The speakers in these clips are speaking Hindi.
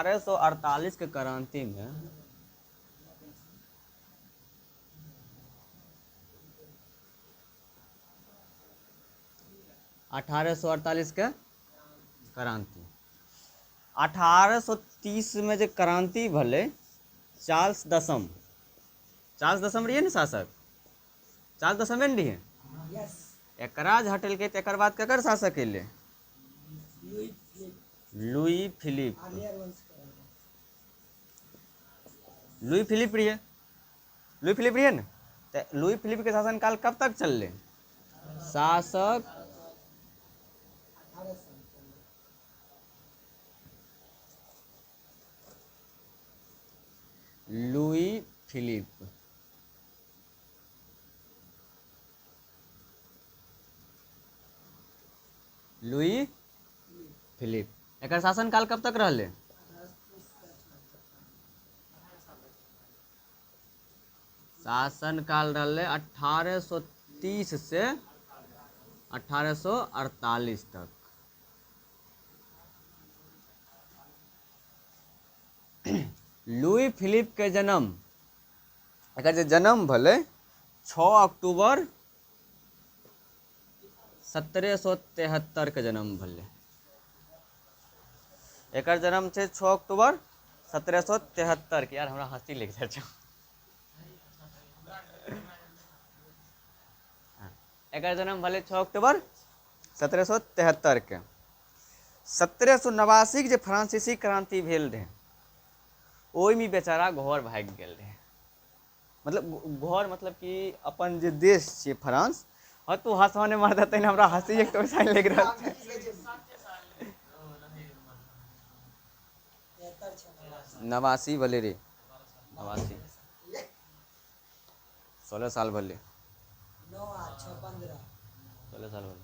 1848 के क्रांति में 1848 के क्रांति 1830 में जो क्रांति भले चार्ल्स दसम रहिए ने शासक, चार्ल्स दसम ने रहिए, एकरा हटेलकै तो एक बाद केकर शासक अयलै, लुई फिलिप रहिए ने। तो लुई फिलिप के शासनकाल कब तक चललै, शासक लुई फिलिप एक शासनकाल कब तक रहले, शासनकाल रहले 1830 से 1848 तक। लुई फिलिप के जन्म, एकर जे जन्म भले 6 अक्टूबर 1773 के जन्म भले, एकर जन्म छे 6 अक्टूबर 1773 के। यार हमरा हंसी लग जाए छो। एकर जन्म भले 6 अक्टूबर 1773 के। 1789 के जे फ्रांसीसी क्रांति भेल रहे, ओहि में बेचारा घर भाग गेल रहे। मतलब घर मतलब कि अपन जे देश छे फ्रांस, हाँ तू हंसवाने मार देते हैं, हमरा हंसी एक तो साइन लग रहा है। 89 भले रे, 89 16 साल भले, 16 साल भले।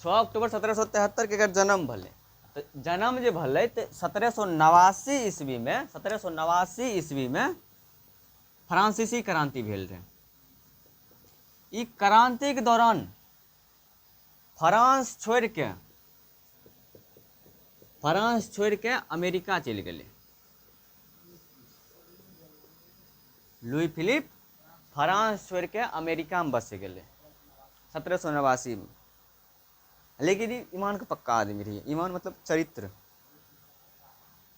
6 अक्टूबर 1773 के अगर जन्म भले, तो जन्म जे भले तो 1789 ईस्वी में फ्रांसीसी क्रांति भेल रहे। ई क्रांति के दौरान फ्रांस छोड़ के अमेरिका चल गए। लुई फिलिप फ्रांस छोड़ के अमेरिका में बस गए 1789 में। लेकिन ईमान का पक्का आदमी रही, ईमान मतलब चरित्र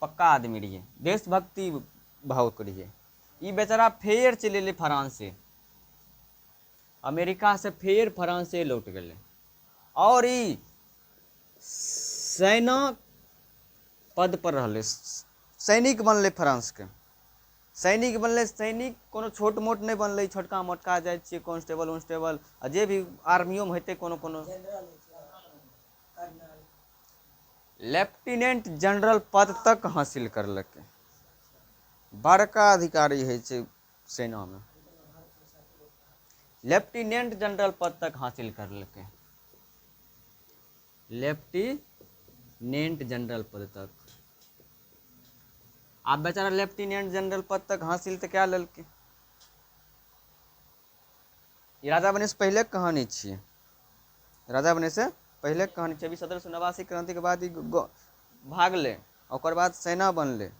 पक्का आदमी रही, देशभक्ति भाव करिए। ये बेचारा फेर चले फ्रांस से, अमेरिका से फेर फ्रांस से लौट गए। और ई सेना पद पर रहले, सैनिक बनले फ्रांस के। सैनिक बनले, सैनिक कोनो छोट मोट नहीं बनले, छोटका मोटका जाए छे कांस्टेबल उन्स्टेबल, आ जे भी आर्मियो में होते कोनो कोनो लेफ्टिनेंट जनरल पद तक हासिल करलके। बड़का अधिकारी है छे सेना में, लेफ्टिनेंट जनरल पद तक हासिल करलके, लेफ्टिनेंट जनरल पद तक। आप बेचारा लेफ्टिनेंट जनरल पद तक हासिल तो क्या ललके। ये राजा बने से पहले कहानी छे, राजा बने से पहले कहानी छे। 1789 क्रांति के बाद ही भागले, ओकर बाद सेना बनले,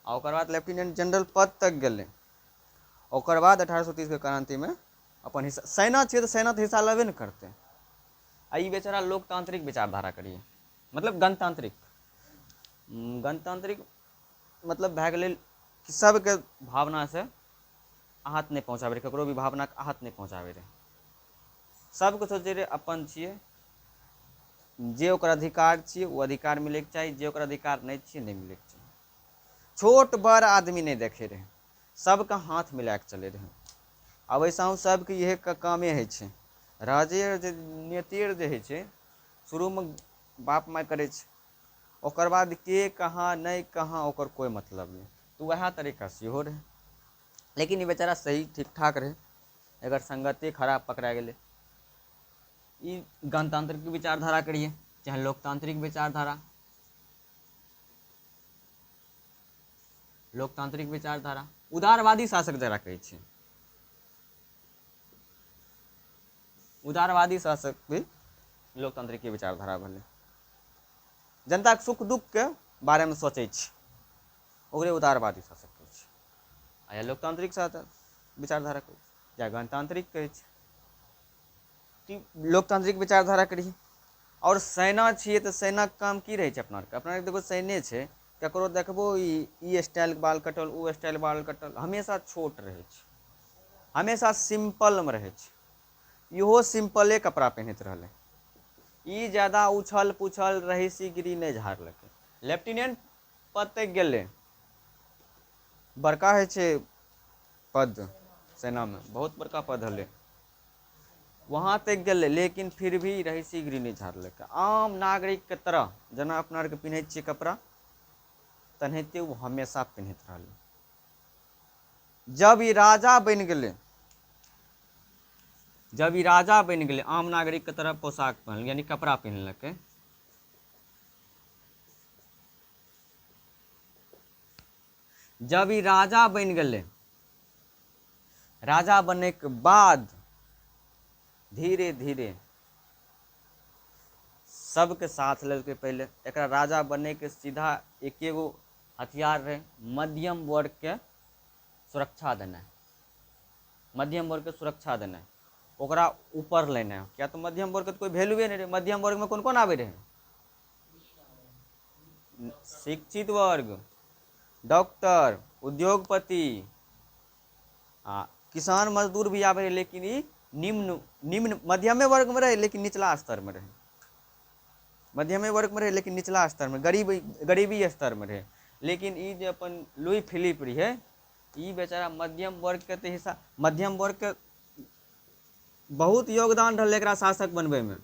ओकर बाद लेफ्टिनेंट जनरल पद तक गए। ओकर बाद 1830 के क्रांति में अपन हिस्सा, सेना छे तो सेना तो हिस्सा लेबे न करते। आ ई बेचारा लोकतांत्रिक विचारधारा करिए, मतलब गणतांत्रिक मतलब भए गेलै कि सबके भावना से आहत नहीं पहुँचाबे रहे, ककरो भी भावना के आहत नहीं पहुँचाबे रहे। सबके सोचे रहे अपन छिए, जे ओकर अधिकार छिए वो अधिकार मिले के चाहिए, जे ओकर अधिकार नहीं छिए नहीं मिले के चाहिए। छोट बड़ आदमी नहीं देखे रहे, सबका हाथ मिला के चले रहे। अब ऐसा सबके यह कामे है छे। राजे जे नेतेर जे है छे, शुरू में बाप माय करे छे, ओकर बाद के कहाँ नहीं कहाँ ओकर कोई मतलब नहीं। तो वह तरीका से हो रहे। लेकिन ये बेचारा सही ठीक ठाक रहे, अगर संगति खराब पकड़ा गए। ये गणतांत्रिक विचारधारा करिए चाहे लोकतांत्रिक विचारधारा, उदारवादी शासक जरा कहै छै, उदारवादी शासक भी लोकतांत्रिक विचारधारा भले। जनता के सुख दुख के बारे में सोचे छै, ओकरे उदारवादी शासक कहै छै, आ या लोकतांत्रिक विचारधारा कहै छै, या गणतांत्रिक कहै छै। लोकतांत्रिक विचारधारा के रही। और सेना छियै तऽ सेनाके काम की रहै छै अपना आरके देखो सैन्य छै, ककरो देखबो ई स्टाइल बाल कटल, ओ स्टाइल बाल कटल, हमेशा छोट रहै छै, हमेशा सिंपलमे रहै छै। इहो सिंपले कपड़ा पहिनैत रहलै, ई ज़्यादा उछल पुछल रहीसीगिरी नहि झाड़लकै। लेफ्टिनेंट पद तक गेलै, बड़का होइ छै पद सेनामे, बहुत बड़का पद हलै, वहाँ तक गेलै, लेकिन फिर भी रहीसीगिरी नहीं झाड़लकै। आम नागरिकके तरह जेना अपना आरके पिन्है छियै कपड़ा, तेनाहिते वो हमेशा पिन्हैत रहलै। जब ई राजा बनि गेलै, जब ई राजा बनि गेलै, आम नागरिकके तरह पोशाक पहनल, यानी कपड़ा पहिनलकै। जब ई राजा बनि गेलै, राजा बनने के बाद धीरे धीरे सबके साथ लेलकै। पहले एकरा राजा बनने के सीधा एके गो हथियार रहे, मध्यम वर्ग के सुरक्षा देना, मध्यम वर्ग के सुरक्षा देना, ओकरा ऊपर लेना। क्या तो मध्यम वर्ग के कोई वैल्यूए नहीं रहे। मध्यम वर्ग में कौन कौन आवे रहे? शिक्षित वर्ग, डॉक्टर, उद्योगपति, आ किसान मजदूर भी आवे रहे, लेकिन ई निम्न मध्यमे वर्ग में रहे, लेकिन निचला स्तर में रहे। मध्यमे वर्ग में रहे, लेकिन निचला स्तर में, गरीबी स्तर में रहे। लेकिन ई जे अपन लुई फिलिप रहे, ई बेचारा मध्यम वर्ग के हिस्सा, मध्यम वर्ग के बहुत योगदान रहलै एकरा शासक बनबै में।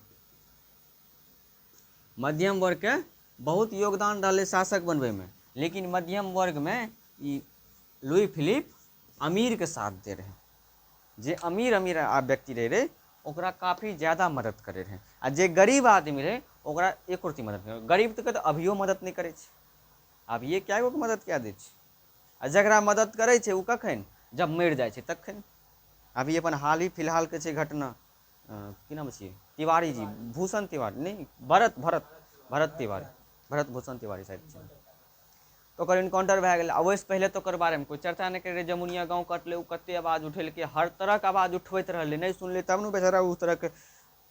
मध्यम वर्ग के बहुत योगदान रहलै शासक बनबै में, लेकिन मध्यम वर्ग में ई लुई फिलिप अमीर के साथ दे रहे। जे अमीर व्यक्ति रहे ओकरा काफी ज्यादा मदद करे रहे, आ जे गरीब आदमी रहे ओकरा एक रत्ती मदद नहीं। गरीब तो कहते अभियो मदद नहीं करे छै, अभिये क्या गो के मदद क्या दे छै, आ जकरा मदद करे छै उ कखन? जब मरि जाइ छै तखन। अभी अपन हाल ही फिलहाल के छै घटना, की नाम छियै, तिवारी जी, भूषण तिवारी नहीं, भरत तिवारी, भरत भूषण तिवारी शायद छै। तो ओकर इनकाउंटर भए गेलै। ओहिसँ पहले तो ओकर बारेमे कोई चर्चा नहीं करे। जमुनिया गाँव कटले, उ कते आवाज उठेलकै, हर तरह के आवाज उठबैत रहलै, नहीं सुनलै तब ने बेचारा उस तरह के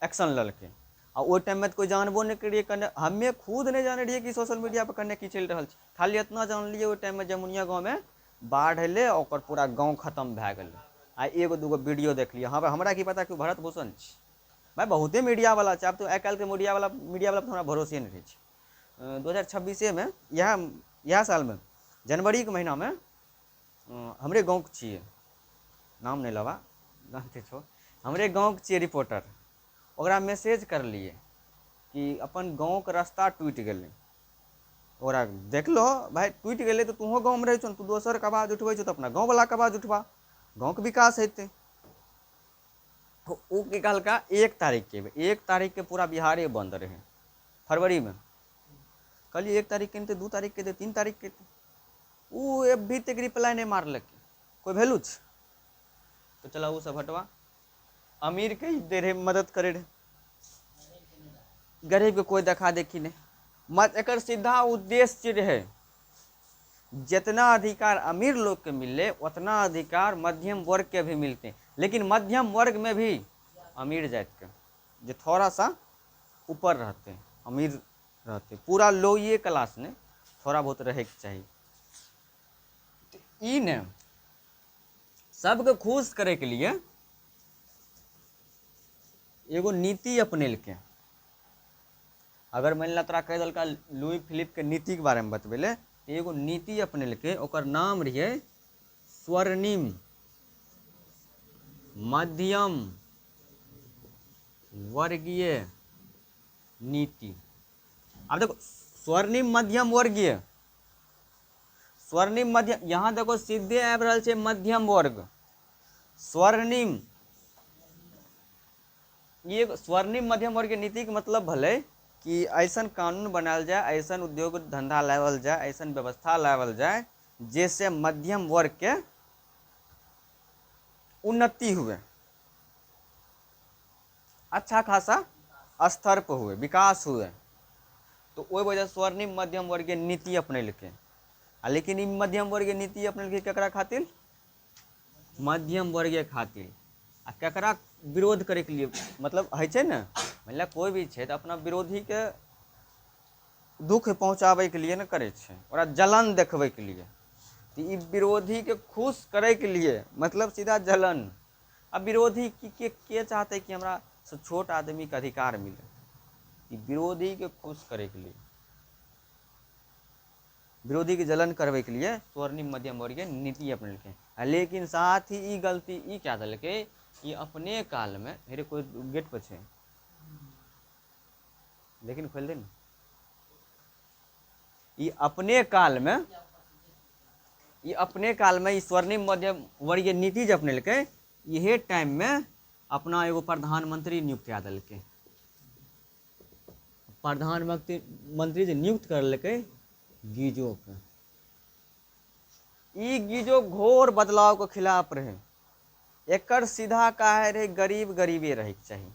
एक्शन लेलकै। आ ओहि टाइम में तो कोई जानबो नहीं करिए, कने हमें खुद नहीं जाने रहिए कि सोशल मीडिया पर कने की चलि रहल छै। खाली इतना जानलिए ओहि टाइम में जमुनिया गाँव में बाढ़ एलै, ओकर पूरा गाँव खत्म भए गेलै। आ एगो दूगो वीडियो देखलिए। हाँ भाई, हमरा की पता कि भरत भूषण छै। भाई बहुते मीडिया वाला छै, अब तो आइ काल्हि के मीडिया वाला पर हमरा भरोसे नहीं रहे छै। 2026 में इएह साल में जनवरी के महीना में हमरे गाँव के छियै, नाम नहीं लेबा, जानते छो, हमरे गाँव के छियै रिपोर्टर। ओकरा मैसेज करलिए कि अपन गाँव के रास्ता टूटि गेलै, ओकरा देख लो भाई, टूटि गेलै तो तूहो गाँव में रहै छौ, तू दोसर के आवाज उठबै छौ तो अपना गाँव वाला के आवाज उठबा, गाँव के विकास हेतै। तो उ की कहलका, 1 तारीख के पूरा बिहारे बंद रहे फरवरी में। कहलिए 1 तारीख के 2 तारीख के 3 तारीख के, उ अभी तक रिप्लाई नहीं मारलक, कोई वैल्यू छै? तो चला उ सब हटवा, अमीर के ही दे रहे, मदद करे रहे, गरीब के कोई देखा देखी नहीं। मत एकर सीधा उद्देश्य रहे, जितना अधिकार अमीर लोग के मिले उतना अधिकार मध्यम वर्ग के भी मिलते। लेकिन मध्यम वर्ग में भी अमीर जात के जो थोड़ा सा ऊपर रहते, अमीर रहते, पूरा लोअर क्लास ने थोड़ा बहुत रहे के चाहिए। ई ने सबके खुश करे के लिए एगो नीति अपनेलके। अगर मान ला तोरा कह दिलका लुई फिलिप के नीति के बारे में बतबेले, तो एगो नीति अपनेलके, ओकर नाम रहिए स्वर्णिम मध्यम वर्गीय नीति। अब देखो स्वर्णिम मध्यम वर्गीय, स्वर्णिम मध्यम, यहाँ देखो सीधे आबि रहल छै मध्यम वर्ग, स्वर्णिम। ये स्वर्णिम मध्यम वर्ग के नीति के मतलब भले कि ऐसन कानून बनायल जाए, ऐसन उद्योग धंधा लावल जाए, ऐसन व्यवस्था लावल जाए जैसे मध्यम वर्ग के उन्नति हुए, अच्छा खासा स्तर पर हुए, विकास हुए। तो ओहि वजह स्वर्णिम मध्यम वर्ग के नीति अपनेलकै। लेकिन ई मध्यम वर्गीय नीति अपने केकरा खातिर, मध्यम वर्गीय खातिर। आ केकरा विरोध करे के लिए, मतलब है छै ने, मतलब कोई भी छै तो अपना विरोधी के दुख पहुँचाबै के लिए न करे छै, ओकरा जलन देखबै के लिए। तो ई विरोधी के खुश करे के लिए, मतलब सीधा जलन। अब विरोधी के चाहते कि हमरा से छोट आदमी के अधिकार मिले, ई विरोधी के खुश करे के लिए, विरोधी के जलन करवे के लिए स्वर्णिम मध्यम वर्गीय नीति अपनेलकै। लेकिन साथ ही ई गलती ई क्या देलकै कि अपने काल में, हेरे कोई गेट पर छै, लेकिन खोल दे न, ई अपने काल में, ई अपने काल में ई स्वर्णिम मध्यम वर्गीय नीति जे अपनेलकै, इहे टाइम में अपना एगो प्रधानमंत्री नियुक्त कए देलकै। प्रधानमंत्री जे नियुक्त करलकै गीजो के, ई गीजो घोर बदलाव के खिलाफ रहे। एकर सीधा कहे रहे गरीब गरीबे रहे के चाहिए,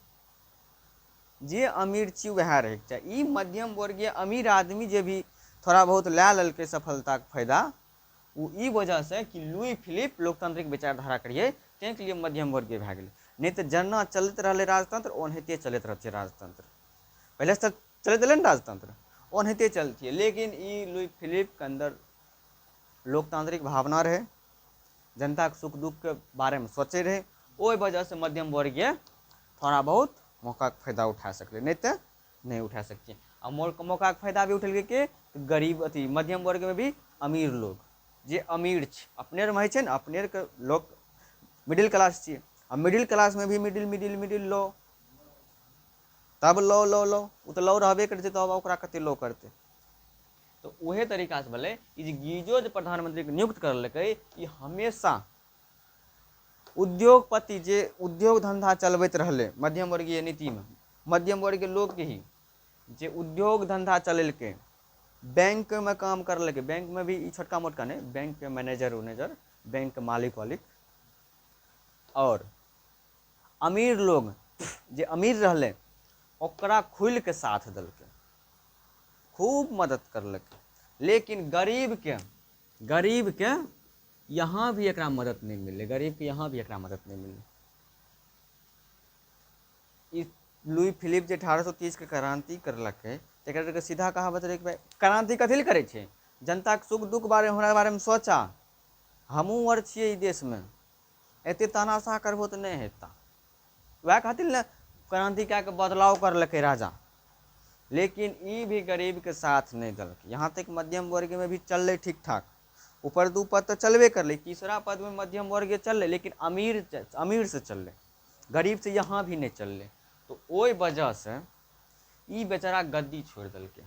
जे अमीर छी वह रहे के चाहिए। ई मध्यम वर्गीय अमीर आदमी जे भी थोड़ा बहुत लै ललकै सफलता के फायदा, वो ई वजह से कि लुई फिलिप लोकतांत्रिक विचारधारा करिए तै के लिए मध्यम वर्गीय भए गेलै। नहीं तो जेना चलते रहले राजतंत्र ओनाहिते चलते रहते राजतंत्र, पहले से चलते रहले राजतंत्र ओनाहिते चलती है। लेकिन ई लुई फिलिप के अंदर लोकतांत्रिक भावना रहे, जनता के सुख दुख के बारे में सोचे रहे, ओहि वजह से मध्यम वर्गीय थोड़ा बहुत मौका के फायदा उठा सकले, नहीं तो नहीं उठा सकते। और मौका के फायदा भी उठेलकै के गरीब अथी मध्यम वर्ग में भी अमीर लोग, जे अमीर छै अपने में छै ने, अपने के लोग मिडिल क्लास छियै, आ मिडिल क्लास में भी मिडिल लो, तब लो वो तो लो रहबे करे, तब ओकरा कते लो करते। तो उहे तरीका से भले ई जे गीजो जे प्रधानमंत्री के नियुक्त करलकै, ई हमेशा उद्योगपति जे उद्योग धंधा चलबैत रहले मध्यम वर्गीय नीति में, मध्यम वर्गीय लोग के ही जे उद्योग धंधा चलेलकै, बैंक में काम करलकै, बैंक में भी छोटका मोटका नहीं, बैंक के मैनेजर उनेजर, बैंक के मालिक वालिक, और अमीर लोग जे अमीर रहले ओकरा खुल के साथ देलकै, खूब मदद करलकै। लेकिन गरीब के यहाँ भी एकरा मदद नहीं मिले, गरीब के यहाँ भी एकरा मदद नहीं मिले। ई लुई फिलिप जे 1830 के क्रांति करलकै, तकर सीधा कहावत रहे कि भाई क्रांति कथी ले करे छै, जनता के सुख दुख हमरा बारे में सोचा, हमहूँ और छियै ई देश में, एते तानाशाह करबो तो नहीं हेता। वह खातिर ने क्रांति क्या के बदलाव करलकै राजा। लेकिन ई भी गरीब के साथ नहीं देलकै, यहाँ तक मध्यम वर्ग में भी चलले ठीक ठाक, ऊपर दू पद तो चलबे करले, तीसरा पद में मध्यम वर्ग चलले, लेकिन अमीर से चलले, गरीब से यहाँ भी नहीं चलले। तो ओहि वजह से ई बेचारा गद्दी छोड़ देलकै,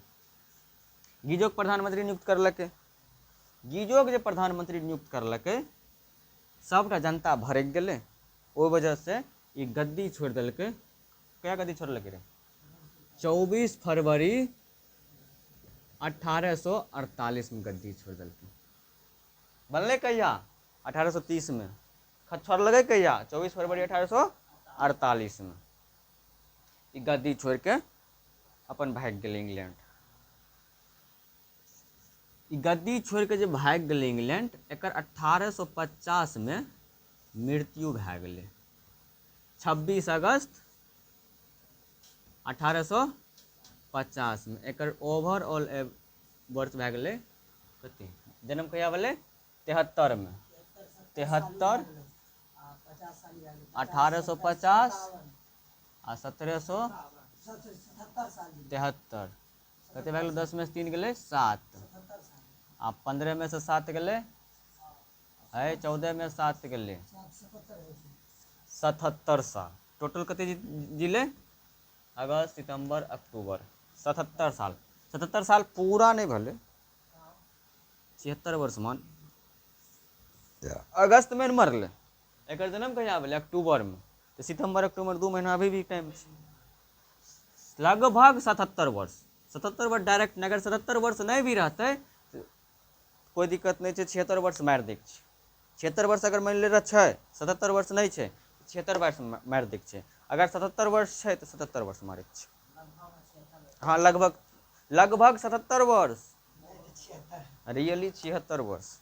गीजो के प्रधानमंत्री नियुक्त करलकै। गीजो के जे प्रधानमंत्री नियुक्त करलकै, सबटा जनता भड़क गेलै, ओहि वजह से ई गद्दी छोड़ देलकै। क्या गद्दी छोड़लकै रे? 24 फरवरी 1848 में गद्दी छोड़ देलकै। बनले कहिया? 1830 में। छोड़लकै कहिया? 24 फरवरी 1848 में। ई गद्दी छोड़ के अपन भाग गेलै इंग्लैंड। ई गद्दी छोड़ के जे भाग गेलै इंग्लैंड, एकर 1850 में मृत्यु भए गेलै। 26 अगस्त 1850 में एकर ओवरऑल बर्थ भए गेलै कते? जन्म कहिया भेलै? 73 में। 73 1850 आ 1773 कते भए गेलै? 10 में से 3 गेलै 7 आ 15 में से 7 गेलै है 14 में 7 गेलै 77 साल। टोटल कते जिले? अगस्त सितंबर अक्टूबर 77 साल। 77 साल पूरा नहीं भले, 76 वर्ष मान। अगस्त में मरले, एक जन्म कहिया भेलै? अक्टूबर में। तो सितंबर अक्टूबर 2 महीना अभी भी टाइम छै, लगभग 77 वर्ष। 77 वर्ष डायरेक्ट, अगर 77 वर्ष नहीं भी रहते तो कोई दिक्कत नहीं है, 76 वर्ष मार दै छै। 76 वर्ष अगर मान ले रहा है, 77 वर्ष नहीं है, 76 वर्ष मार दै छै। अगर 77 वर्ष है तो 77 वर्ष मारे छै। हाँ लगभग 77 वर्ष। रियली 76 वर्ष।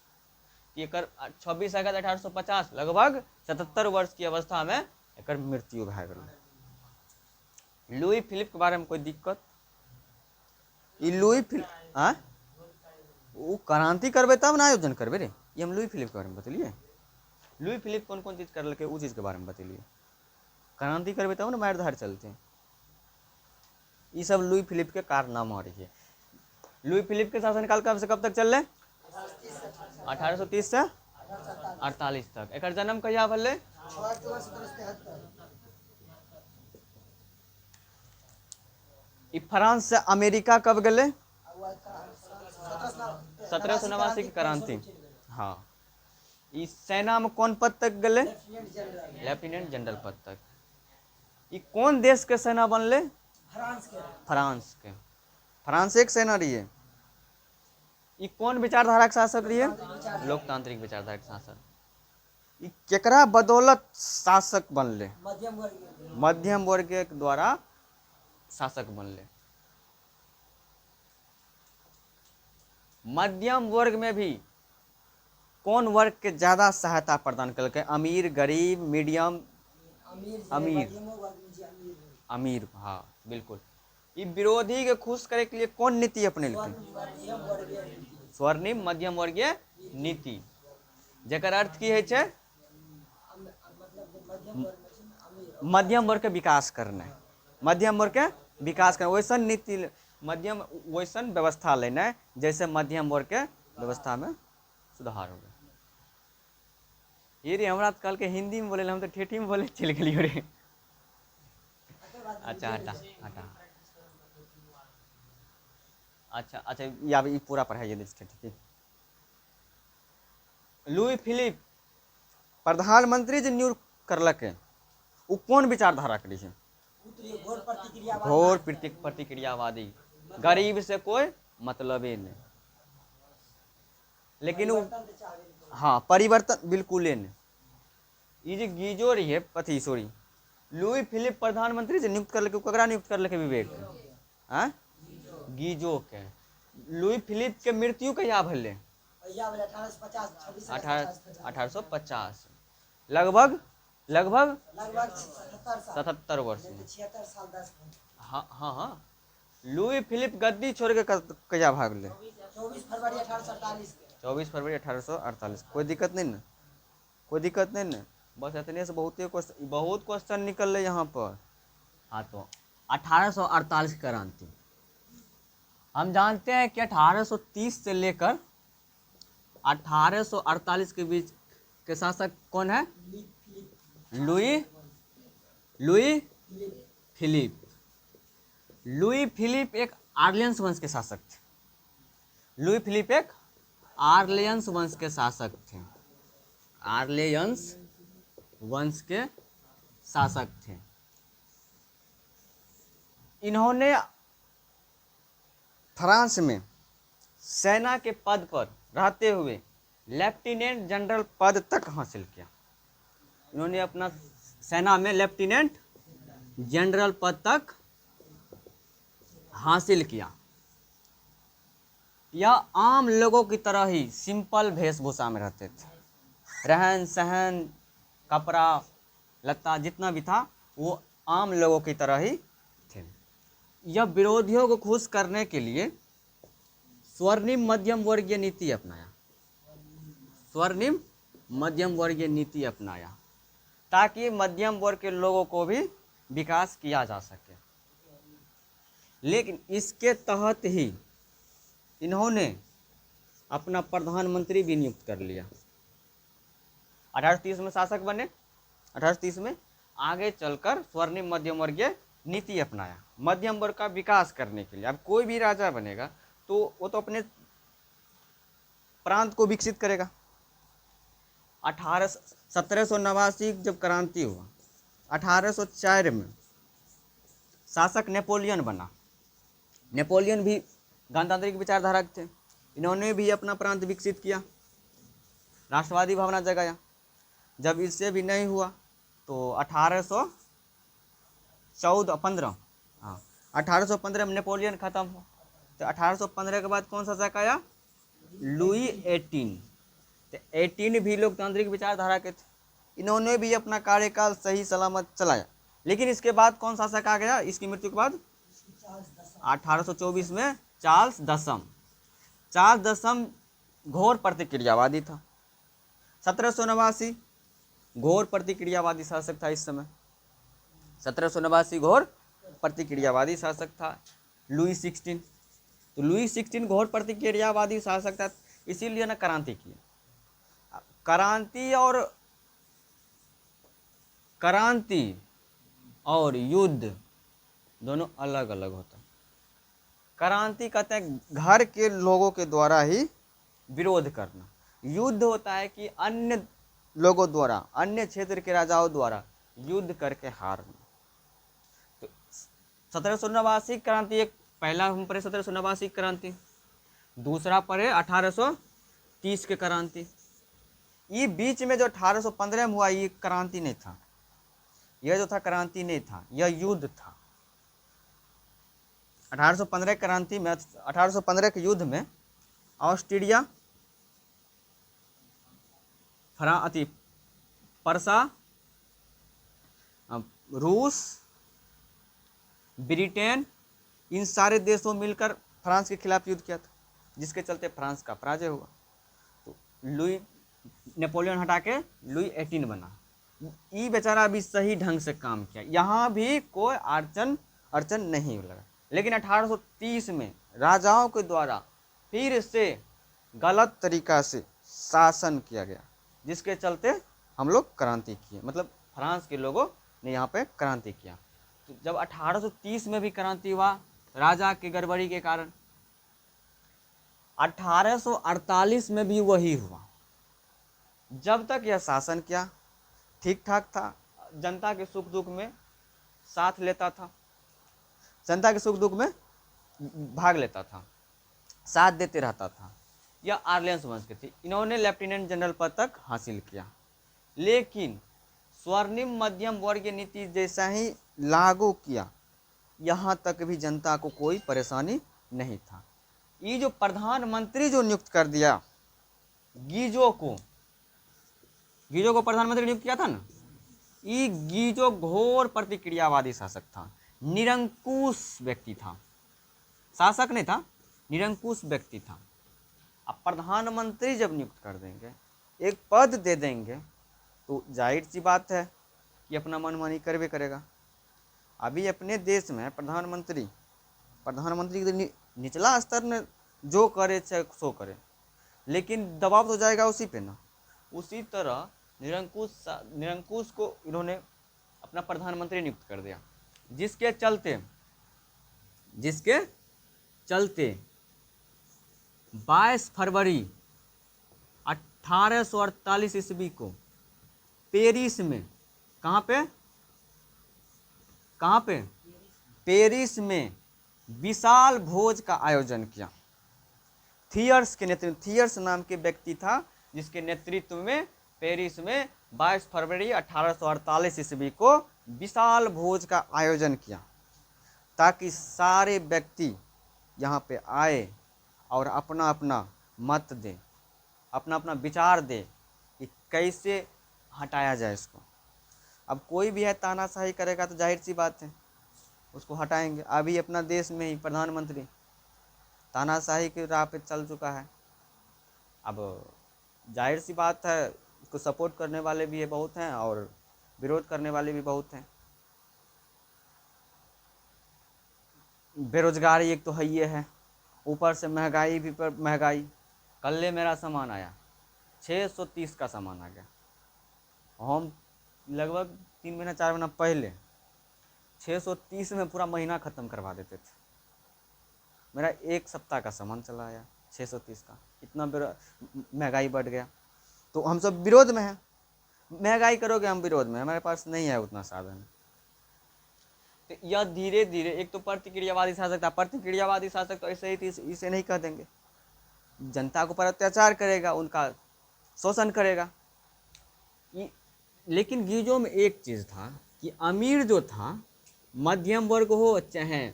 एकर 26 अगस्त 1850 लगभग 77 वर्ष की अवस्था में एकर मृत्यु भए गेलै। लुई फिलिप के बारे में कोई दिक्कत? ई लुई फिलिप वो क्रांति करबे तब ना आयोजन करबे रे। ये हम लुई फिलिप के बारे में बतेलिए। लुई फिलिप कौन कौन चीज करलके उ चीज के बारे में बतेलिए। क्रांति करबे तब ना मार धार चलते। ये सब लुई फिलिप के कारनामा रहिए। लुई फिलिप के शासनकाल कब से कब तक चल रहे? 1830 से 48 तक। एकर जन्म कहिया भेलै? ई फ्रांस से अमेरिका कब गए? 1789 की क्रांति। हाँ। ई सेना में कौन पद तक गए? लेफ्टिनेंट जनरल पद तक। ई कौन देश के सेना बनले? फ्रांस के। फ्रांस एक सेना रही है। ई कौन विचारधारा के शासक रही है? लोकतांत्रिक विचारधारा के शासक। ई केकरा बदौलत शासक बनले? मध्यम वर्ग के द्वारा शासक बनले। मध्यम वर्ग में भी कौन वर्ग के ज्यादा सहायता प्रदान करके? अमीर, गरीब, मीडियम? अमीर। अमीर, हाँ बिल्कुल। ई विरोधी के खुश करे के लिए कौन नीति अपनेलकै? स्वर्णिम मध्यम वर्गीय नीति। जेकर अर्थ की है छे? मध्यम वर्ग के विकास करना। मध्यम वर्ग के विकास करना, वैसन नीति, मध्यम वैसन व्यवस्था लेना जैसे मध्यम वर्ग के व्यवस्था में सुधार हो गया। ये रे हमरा तो कल के हिंदी में बोले, हम तो ठेठी में बोले चल गलियो रे। अच्छा हटा हटा। अच्छा अच्छा, ये पूरा पढ़ाइए दे ठेठी। लुई फिलिप प्रधानमंत्री जो नियुक्त करलक वो कौन विचारधारा करी है? घोर प्रतिक्रियावादी। गरीब से कोई मतलब ही नहीं। लेकिन वो हाँ परिवर्तन बिल्कुल नहीं। ये जो गीजो रही है पथी सॉरी लुई फिलिप प्रधानमंत्री से नियुक्त करलके, ककरा नियुक्त करलके? विवेक। हाँ गीजो के। लुई फिलिप के मृत्यु कहिया भेलै? 1850। लगभग 77 वर्ष में। हाँ हाँ हाँ। लुई फिलिप गद्दी छोड़ के कहिया भागले? 24 फरवरी 1848। कोई दिक्कत नहीं ना? कोई दिक्कत नहीं ना? बस इतने से बहुत क्वेश्चन निकल रहे यहाँ पर। हाँ तो 1848 क्रांति हम जानते हैं कि 1830 से लेकर 1848 के बीच के शासक कौन है? Louis Philippe. लुई फिलिप एक आर्लियंस वंश के शासक थे। लुई फिलिप एक आर्लियंस वंश के शासक थे। आर्लियंस वंश के शासक थे। इन्होंने फ्रांस में सेना के पद पर रहते हुए लेफ्टिनेंट जनरल पद तक हासिल किया। इन्होंने अपना सेना में लेफ्टिनेंट जनरल पद तक हासिल किया। यह आम लोगों की तरह ही सिंपल वेशभूषा में रहते थे। रहन सहन, कपड़ा लत्ता जितना भी था वो आम लोगों की तरह ही थे। यह विरोधियों को खुश करने के लिए स्वर्णिम मध्यम वर्गीय नीति अपनाया। स्वर्णिम मध्यम वर्गीय नीति अपनाया ताकि मध्यम वर्ग के लोगों को भी विकास किया जा सके। लेकिन इसके तहत ही इन्होंने अपना प्रधानमंत्री भी नियुक्त कर लिया। 1830 में शासक बने। 1830 में आगे चलकर स्वर्णिम मध्यम वर्गीय नीति अपनाया मध्यम वर्ग का विकास करने के लिए। अब कोई भी राजा बनेगा तो वो तो अपने प्रांत को विकसित करेगा। 1789 जब क्रांति हुआ, 1804 में शासक नेपोलियन बना। नेपोलियन भी गणतांत्रिक विचारधारा के थे। इन्होंने भी अपना प्रांत विकसित किया, राष्ट्रवादी भावना जगाया। जब इससे भी नहीं हुआ तो 1815 में नेपोलियन खत्म हुआ। तो 1815 के बाद कौन शासक आया? लुई 18। तो 18 भी लोकतांत्रिक विचारधारा के थे, इन्होंने भी अपना कार्यकाल सही सलामत चलाया। लेकिन इसके बाद कौन शासक आ गया इसकी मृत्यु के बाद? 1824 में चार्ल्स दसम। चार्ल्स दसम घोर प्रतिक्रियावादी था। 1789 घोर प्रतिक्रियावादी शासक था इस समय। 1789 घोर प्रतिक्रियावादी शासक था। लुई 16, तो लुई 16 घोर प्रतिक्रियावादी शासक था, इसीलिए ना क्रांति की। क्रांति और युद्ध दोनों अलग अलग होता है। क्रांति कहते हैं घर के लोगों के द्वारा ही विरोध करना। युद्ध होता है कि अन्य लोगों द्वारा, अन्य क्षेत्र के राजाओं द्वारा युद्ध करके हारना। तो 1789 क्रांति एक, पहला हम पढ़े 1789 क्रांति, दूसरा पढ़े 1830 के क्रांति। ये बीच में जो 1815 में हुआ ये क्रांति नहीं था, यह जो था क्रांति नहीं था, यह युद्ध था। 1815 क्रांति में, 1815 के युद्ध में ऑस्ट्रेलिया, परसा, रूस, ब्रिटेन, इन सारे देशों मिलकर फ्रांस के खिलाफ युद्ध किया था, जिसके चलते फ्रांस का पराजय हुआ। तो लुई नेपोलियन हटा के लुई 18 बना। ये बेचारा भी सही ढंग से काम किया, यहाँ भी कोई अड़चन नहीं लगा। लेकिन 1830 में राजाओं के द्वारा फिर से गलत तरीका से शासन किया गया, जिसके चलते हम लोग क्रांति किए, मतलब फ्रांस के लोगों ने यहाँ पे क्रांति किया। तो जब 1830 में भी क्रांति हुआ राजा की गड़बड़ी के कारण, 1848 में भी वही हुआ। जब तक यह शासन किया ठीक ठाक था, जनता के सुख दुख में साथ लेता था, जनता के सुख दुख में भाग लेता था, साथ देते रहता था। यह आर्लियंस वंश के थे। इन्होंने लेफ्टिनेंट जनरल पद तक हासिल किया। लेकिन स्वर्णिम मध्यम वर्गीय नीति जैसा ही लागू किया, यहाँ तक भी जनता को कोई परेशानी नहीं था। ये जो प्रधानमंत्री जो नियुक्त कर दिया गीजो को प्रधानमंत्री नियुक्त किया था ना, ये गीजो घोर प्रतिक्रियावादी शासक था, निरंकुश व्यक्ति था, शासक नहीं था, निरंकुश व्यक्ति था। अब प्रधानमंत्री जब नियुक्त कर देंगे, एक पद दे देंगे, तो जाहिर सी बात है कि अपना मनमानी करवे करेगा। अभी अपने देश में प्रधानमंत्री के निचला स्तर में जो करे चाहे सो करे, लेकिन दबाव तो जाएगा उसी पे ना। उसी तरह निरंकुश को इन्होंने अपना प्रधानमंत्री नियुक्त कर दिया, जिसके चलते 22 फरवरी 1848 ईस्वी को पेरिस में, कहाँ पे पेरिस में विशाल भोज का आयोजन किया। थियर्स नाम के व्यक्ति था, जिसके नेतृत्व में पेरिस में 22 फरवरी 1848 ईस्वी को विशाल भोज का आयोजन किया, ताकि सारे व्यक्ति यहाँ पे आए और अपना अपना मत दें, अपना अपना विचार दें कि कैसे हटाया जाए इसको। अब कोई भी है तानाशाही करेगा तो जाहिर सी बात है उसको हटाएंगे। अभी अपना देश में ही प्रधानमंत्री तानाशाही के राह पे चल चुका है। अब जाहिर सी बात है उसको सपोर्ट करने वाले भी बहुत हैं और विरोध करने वाले भी बहुत हैं। बेरोजगारी एक तो है ही है, ऊपर से महंगाई भी पर महंगाई। कल मेरा सामान आया 630 का सामान आ गया। हम लगभग 3 महीना 4 महीना पहले 630 में पूरा महीना ख़त्म करवा देते थे। मेरा एक सप्ताह का सामान चला आया 630 का। इतना महंगाई बढ़ गया, तो हम सब विरोध में हैं। महंगाई करोगे हम विरोध में, हमारे पास नहीं है उतना साधन। तो यह धीरे धीरे, एक तो प्रतिक्रियावादी शासक था, प्रतिक्रियावादी शासक तो ऐसे ही इसे नहीं कह देंगे, जनता को पर अत्याचार करेगा, उनका शोषण करेगा। लेकिन गीजो में एक चीज़ था कि अमीर जो था, मध्यम वर्ग हो चाहे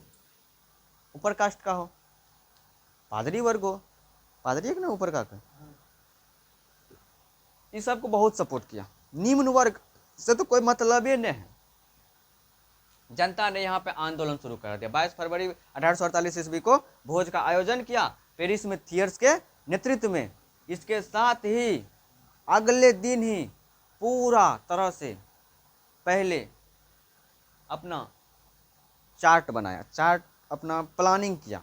ऊपर कास्ट का हो, पादरी वर्ग हो, पादरी है कि ना ऊपर का इस सबको बहुत सपोर्ट किया। निम्न वर्ग से तो कोई मतलब ही नहीं है। जनता ने यहाँ पे आंदोलन शुरू कर दिया। 22 फरवरी 1848 ईस्वी को भोज का आयोजन किया पेरिस में थियर्स के नेतृत्व में। इसके साथ ही अगले दिन ही पूरा तरह से पहले अपना चार्ट बनाया, चार्ट अपना प्लानिंग किया,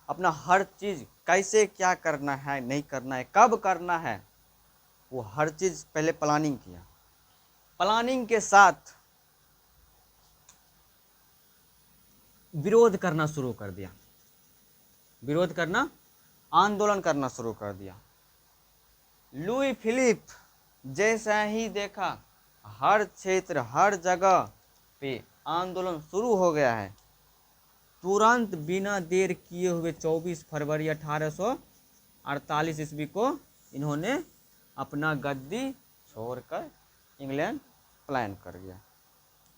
अपना हर चीज कैसे क्या करना है, नहीं करना है, कब करना है, वो हर चीज पहले प्लानिंग किया। प्लानिंग के साथ विरोध करना शुरू कर दिया, विरोध करना, आंदोलन करना शुरू कर दिया। लुई फिलिप जैसा ही देखा हर क्षेत्र हर जगह पे आंदोलन शुरू हो गया है, तुरंत बिना देर किए हुए 24 फरवरी 1848 ईस्वी को इन्होंने अपना गद्दी छोड़कर इंग्लैंड प्लान कर गया,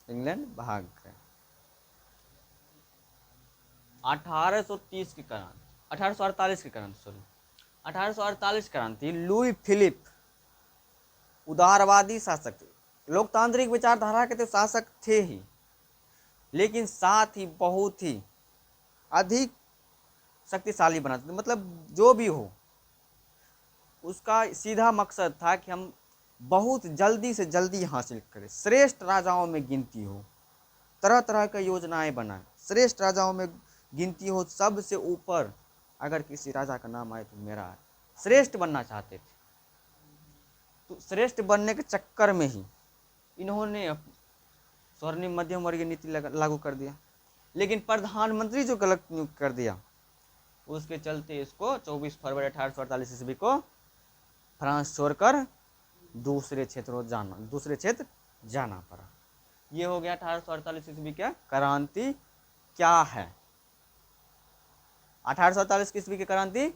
इंग्लैंड भाग गए। 1830 की क्रांति, 1848 की क्रांति, सॉरी 1848 क्रांति। लुई फिलिप उदारवादी शासक थे, लोकतांत्रिक विचारधारा के तो शासक थे ही, लेकिन साथ ही बहुत ही अधिक शक्तिशाली बनाते थे। मतलब जो भी हो उसका सीधा मकसद था कि हम बहुत जल्दी से जल्दी हासिल करें, श्रेष्ठ राजाओं में गिनती हो, तरह तरह की योजनाएं बनाए, श्रेष्ठ राजाओं में गिनती हो, सबसे ऊपर अगर किसी राजा का नाम आए तो मेरा है। श्रेष्ठ बनना चाहते थे, तो श्रेष्ठ बनने के चक्कर में ही इन्होंने स्वर्णिम मध्यम वर्गीय नीति लागू कर दिया। लेकिन प्रधानमंत्री जो गलत नियुक्त कर दिया, उसके चलते इसको 24 फरवरी 1848 ईस्वी को फ्रांस छोड़कर दूसरे क्षेत्र जाना पड़ा। ये हो गया 1848 ईस्वी का क्रांति क्या है। 1848 ईस्वी की क्रांति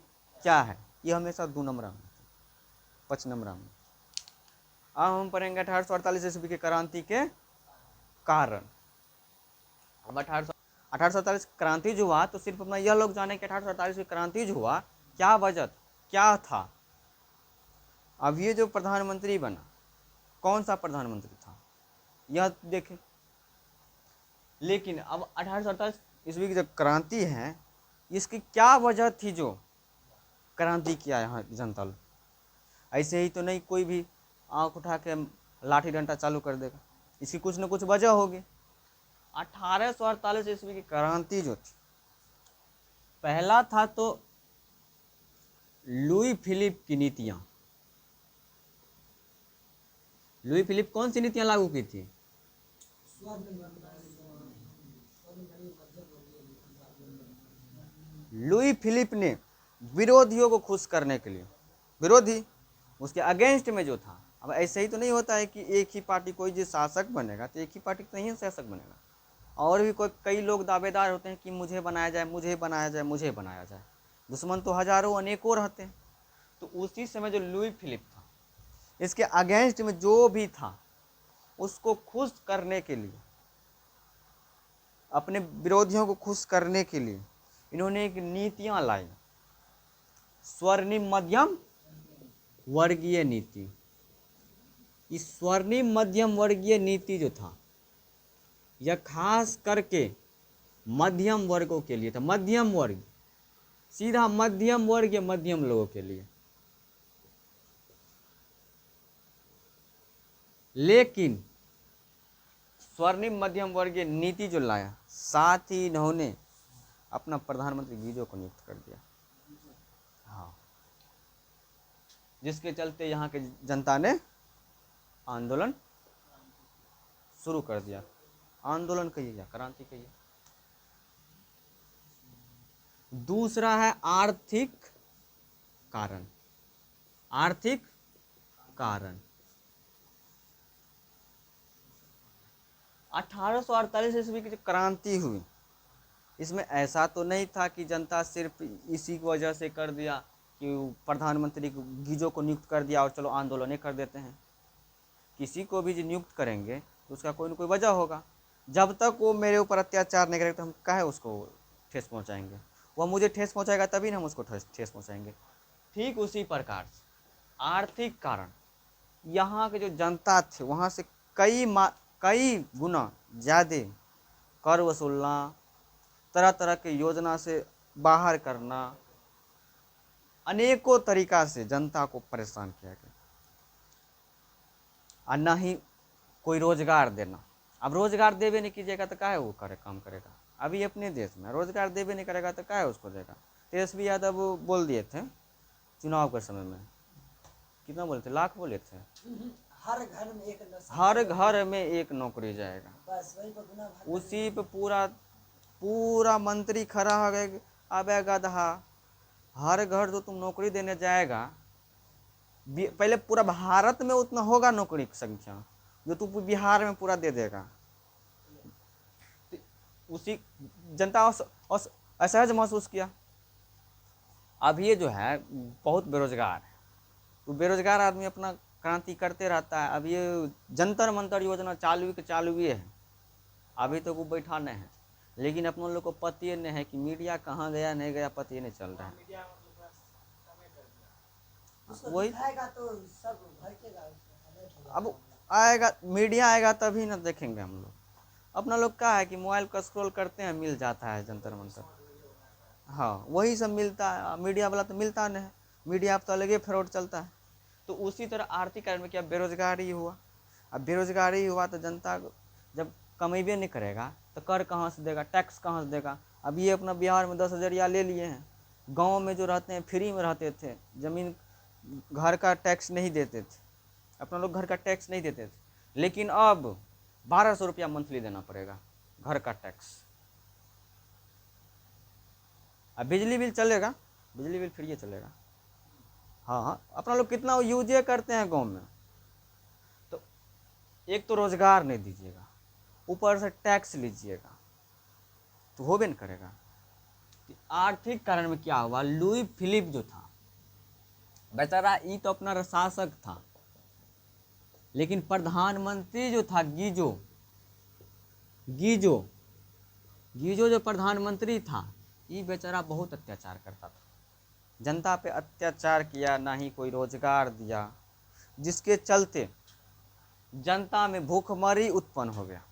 क्या है, ये हमेशा 2 नंबर में, 5 नंबर में। अब हम पढ़ेंगे 1848 ईस्वी की क्रांति के कारण। अब 1848 क्रांति जो हुआ, तो सिर्फ अपना यह लोग जाने कि 1848 की क्रांति जो हुआ क्या वजह क्या था। अब ये जो प्रधानमंत्री बना, कौन सा प्रधानमंत्री था यह देखें। लेकिन अब 1848 ईस्वी की जो क्रांति है, इसकी क्या वजह थी जो क्रांति किया यहाँ जनता लोग। ऐसे ही तो नहीं कोई भी आंख उठा के लाठी डंडा चालू कर देगा, इसकी कुछ न कुछ वजह होगी। 1848 ईस्वी की क्रांति जो थी, पहला था तो लुई फिलिप की नीतियां। लुई फिलिप कौन सी नीतियां लागू की थी? लुई फिलिप ने विरोधियों को खुश करने के लिए, विरोधी उसके अगेंस्ट में जो था। अब ऐसे ही तो नहीं होता है कि एक ही पार्टी कोई जो शासक बनेगा तो एक ही पार्टी तो नहीं शासक बनेगा, और भी कई लोग दावेदार होते हैं कि मुझे बनाया जाए, मुझे बनाया जाए, मुझे बनाया जाए। दुश्मन तो हजारों अनेकों रहते हैं। तो उसी समय जो लुई फिलिप था, इसके अगेंस्ट में जो भी था उसको खुश करने के लिए, अपने विरोधियों को खुश करने के लिए इन्होंने एक नीतियां लाई, स्वर्णिम मध्यम वर्गीय नीति। इस स्वर्णिम मध्यम वर्गीय नीति जो था, यह खास करके मध्यम वर्गों के लिए था। मध्यम वर्ग, सीधा मध्यम वर्ग या मध्यम लोगों के लिए। लेकिन स्वर्णिम मध्यम वर्गीय नीति जो लाया, साथ ही इन्होंने अपना प्रधानमंत्री गीजो को नियुक्त कर दिया। हाँ, जिसके चलते यहाँ के जनता ने आंदोलन शुरू कर दिया। आंदोलन कहिए या क्रांति कहिए। दूसरा है आर्थिक कारण। आर्थिक कारण 1848 ईस्वी की जो क्रांति हुई, इसमें ऐसा तो नहीं था कि जनता सिर्फ इसी की वजह से कर दिया कि प्रधानमंत्री गीजो को नियुक्त कर दिया और चलो आंदोलन कर देते हैं। किसी को भी जो नियुक्त करेंगे तो उसका कोई न कोई वजह होगा। जब तक वो मेरे ऊपर अत्याचार नहीं करेगा तो हम काहे उसको ठेस पहुंचाएंगे। वह मुझे ठेस पहुंचाएगा तभी ना हम उसको ठेस पहुंचाएंगे। ठीक उसी प्रकार से आर्थिक कारण यहाँ के जो जनता थे वहाँ से कई गुना ज़्यादा कर वसूलना, तरह तरह के योजना से बाहर करना, अनेकों तरीका से जनता को परेशान किया गया, और न ही कोई रोजगार देना। अब रोजगार देवे नहीं कीजिएगा तो काहे वो काम करेगा। अभी अपने देश में रोजगार देवे नहीं करेगा तो काहे उसको देगा। तेजस्वी यादव बोल दिए थे चुनाव के समय में, कितना बोले थे, लाख बोले थे, हर घर में एक नौकरी जाएगा। बस वही पर गुना भाग उसी पे पूरा मंत्री खड़ा हो गए, अबे गधा, हर घर जो तुम नौकरी देने जाएगा, पहले पूरा भारत में उतना होगा नौकरी की संख्या जो तू बिहार में पूरा दे देगा। उसी जनता असहज महसूस किया। अब ये जो है बहुत बेरोजगार है, तो बेरोजगार आदमी अपना क्रांति करते रहता है। अब ये जंतर मंतर योजना चालू ही है, अभी तो वो बैठा नहीं है, लेकिन अपने लोग को पता नहीं है कि मीडिया कहाँ गया नहीं गया, पता नहीं चल रहा है। वही तो सब भड़केगा, अब आएगा मीडिया आएगा तभी ना देखेंगे हम लोग। अपना लोग क्या है कि मोबाइल का स्क्रॉल करते हैं, मिल जाता है जंतर मंतर, हाँ वही सब मिलता है। मीडिया वाला तो मिलता नहीं है, मीडिया तो अलग ही फ्रॉड चलता है। तो उसी तरह आर्थिक कारण में क्या बेरोजगारी हुआ। अब बेरोजगारी हुआ तो जनता जब कमेबे नहीं करेगा तो कर कहाँ से देगा, टैक्स कहाँ से देगा। अब ये अपना बिहार में 10,000 ले लिए हैं, गांव में जो रहते हैं फ्री में रहते थे, ज़मीन घर का टैक्स नहीं देते थे, अपना लोग घर का टैक्स नहीं देते थे, लेकिन अब 1,200 रुपया मंथली देना पड़ेगा घर का टैक्स। अब बिजली बिल चलेगा, बिजली बिल फ्री चलेगा। हाँ अपना लोग कितना यूज करते हैं गांव में। तो एक तो रोजगार नहीं दीजिएगा, ऊपर से टैक्स लीजिएगा, तो हो भी नहीं करेगा। तो आर्थिक कारण में क्या हुआ, लुई फिलिप जो था बेचारा, ये तो अपना शासक था, लेकिन प्रधानमंत्री जो था गीजो जो प्रधानमंत्री था, ये बेचारा बहुत अत्याचार करता था, जनता पे अत्याचार किया, ना ही कोई रोजगार दिया, जिसके चलते जनता में भूखमरी उत्पन्न हो गया,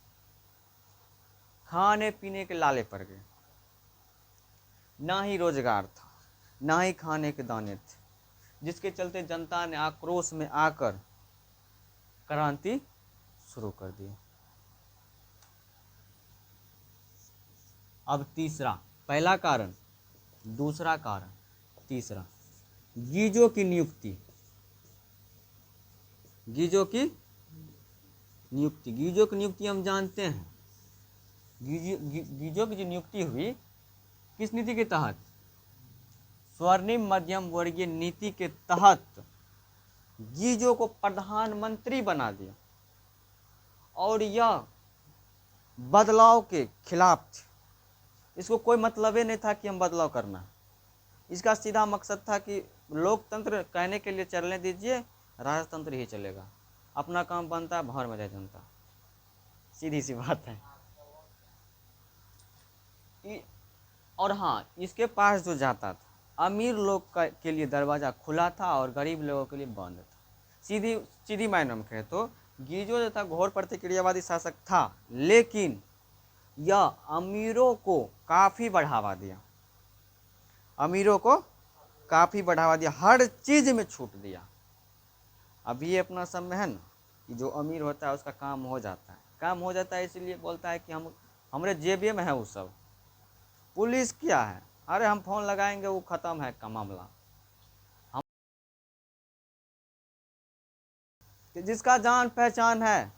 खाने पीने के लाले पड़ गए, ना ही रोजगार था, ना ही खाने के दाने थे, जिसके चलते जनता ने आक्रोश में आकर क्रांति शुरू कर दी। अब तीसरा, पहला कारण, दूसरा कारण, तीसरा, गीजो की नियुक्ति। गीजो की नियुक्ति हम जानते हैं। गीजो की जो नियुक्ति हुई किस नीति के तहत, स्वर्णिम मध्यम वर्गीय नीति के तहत गीजो को प्रधानमंत्री बना दिया, और यह बदलाव के खिलाफ थे। इसको कोई मतलब ही नहीं था कि हम बदलाव करना, इसका सीधा मकसद था कि लोकतंत्र कहने के लिए चलने दीजिए, राजतंत्र ही चलेगा, अपना काम बनता है, बाहर में जाए जनता, सीधी सी बात है। और हाँ, इसके पास जो जाता था, अमीर लोग के लिए दरवाज़ा खुला था और गरीब लोगों के लिए बंद था। सीधी मायने में कहे तो गीजो जो था घोर प्रतिक्रियावादी शासक था, लेकिन यह अमीरों को काफ़ी बढ़ावा दिया, हर चीज़ में छूट दिया। अभी अपना समय है ना कि जो अमीर होता है उसका काम हो जाता है, इसलिए बोलता है कि हमारे जेबे में है वो सब। पुलिस क्या है, अरे हम फोन लगाएंगे वो ख़त्म है का मामला। जिसका जान पहचान है,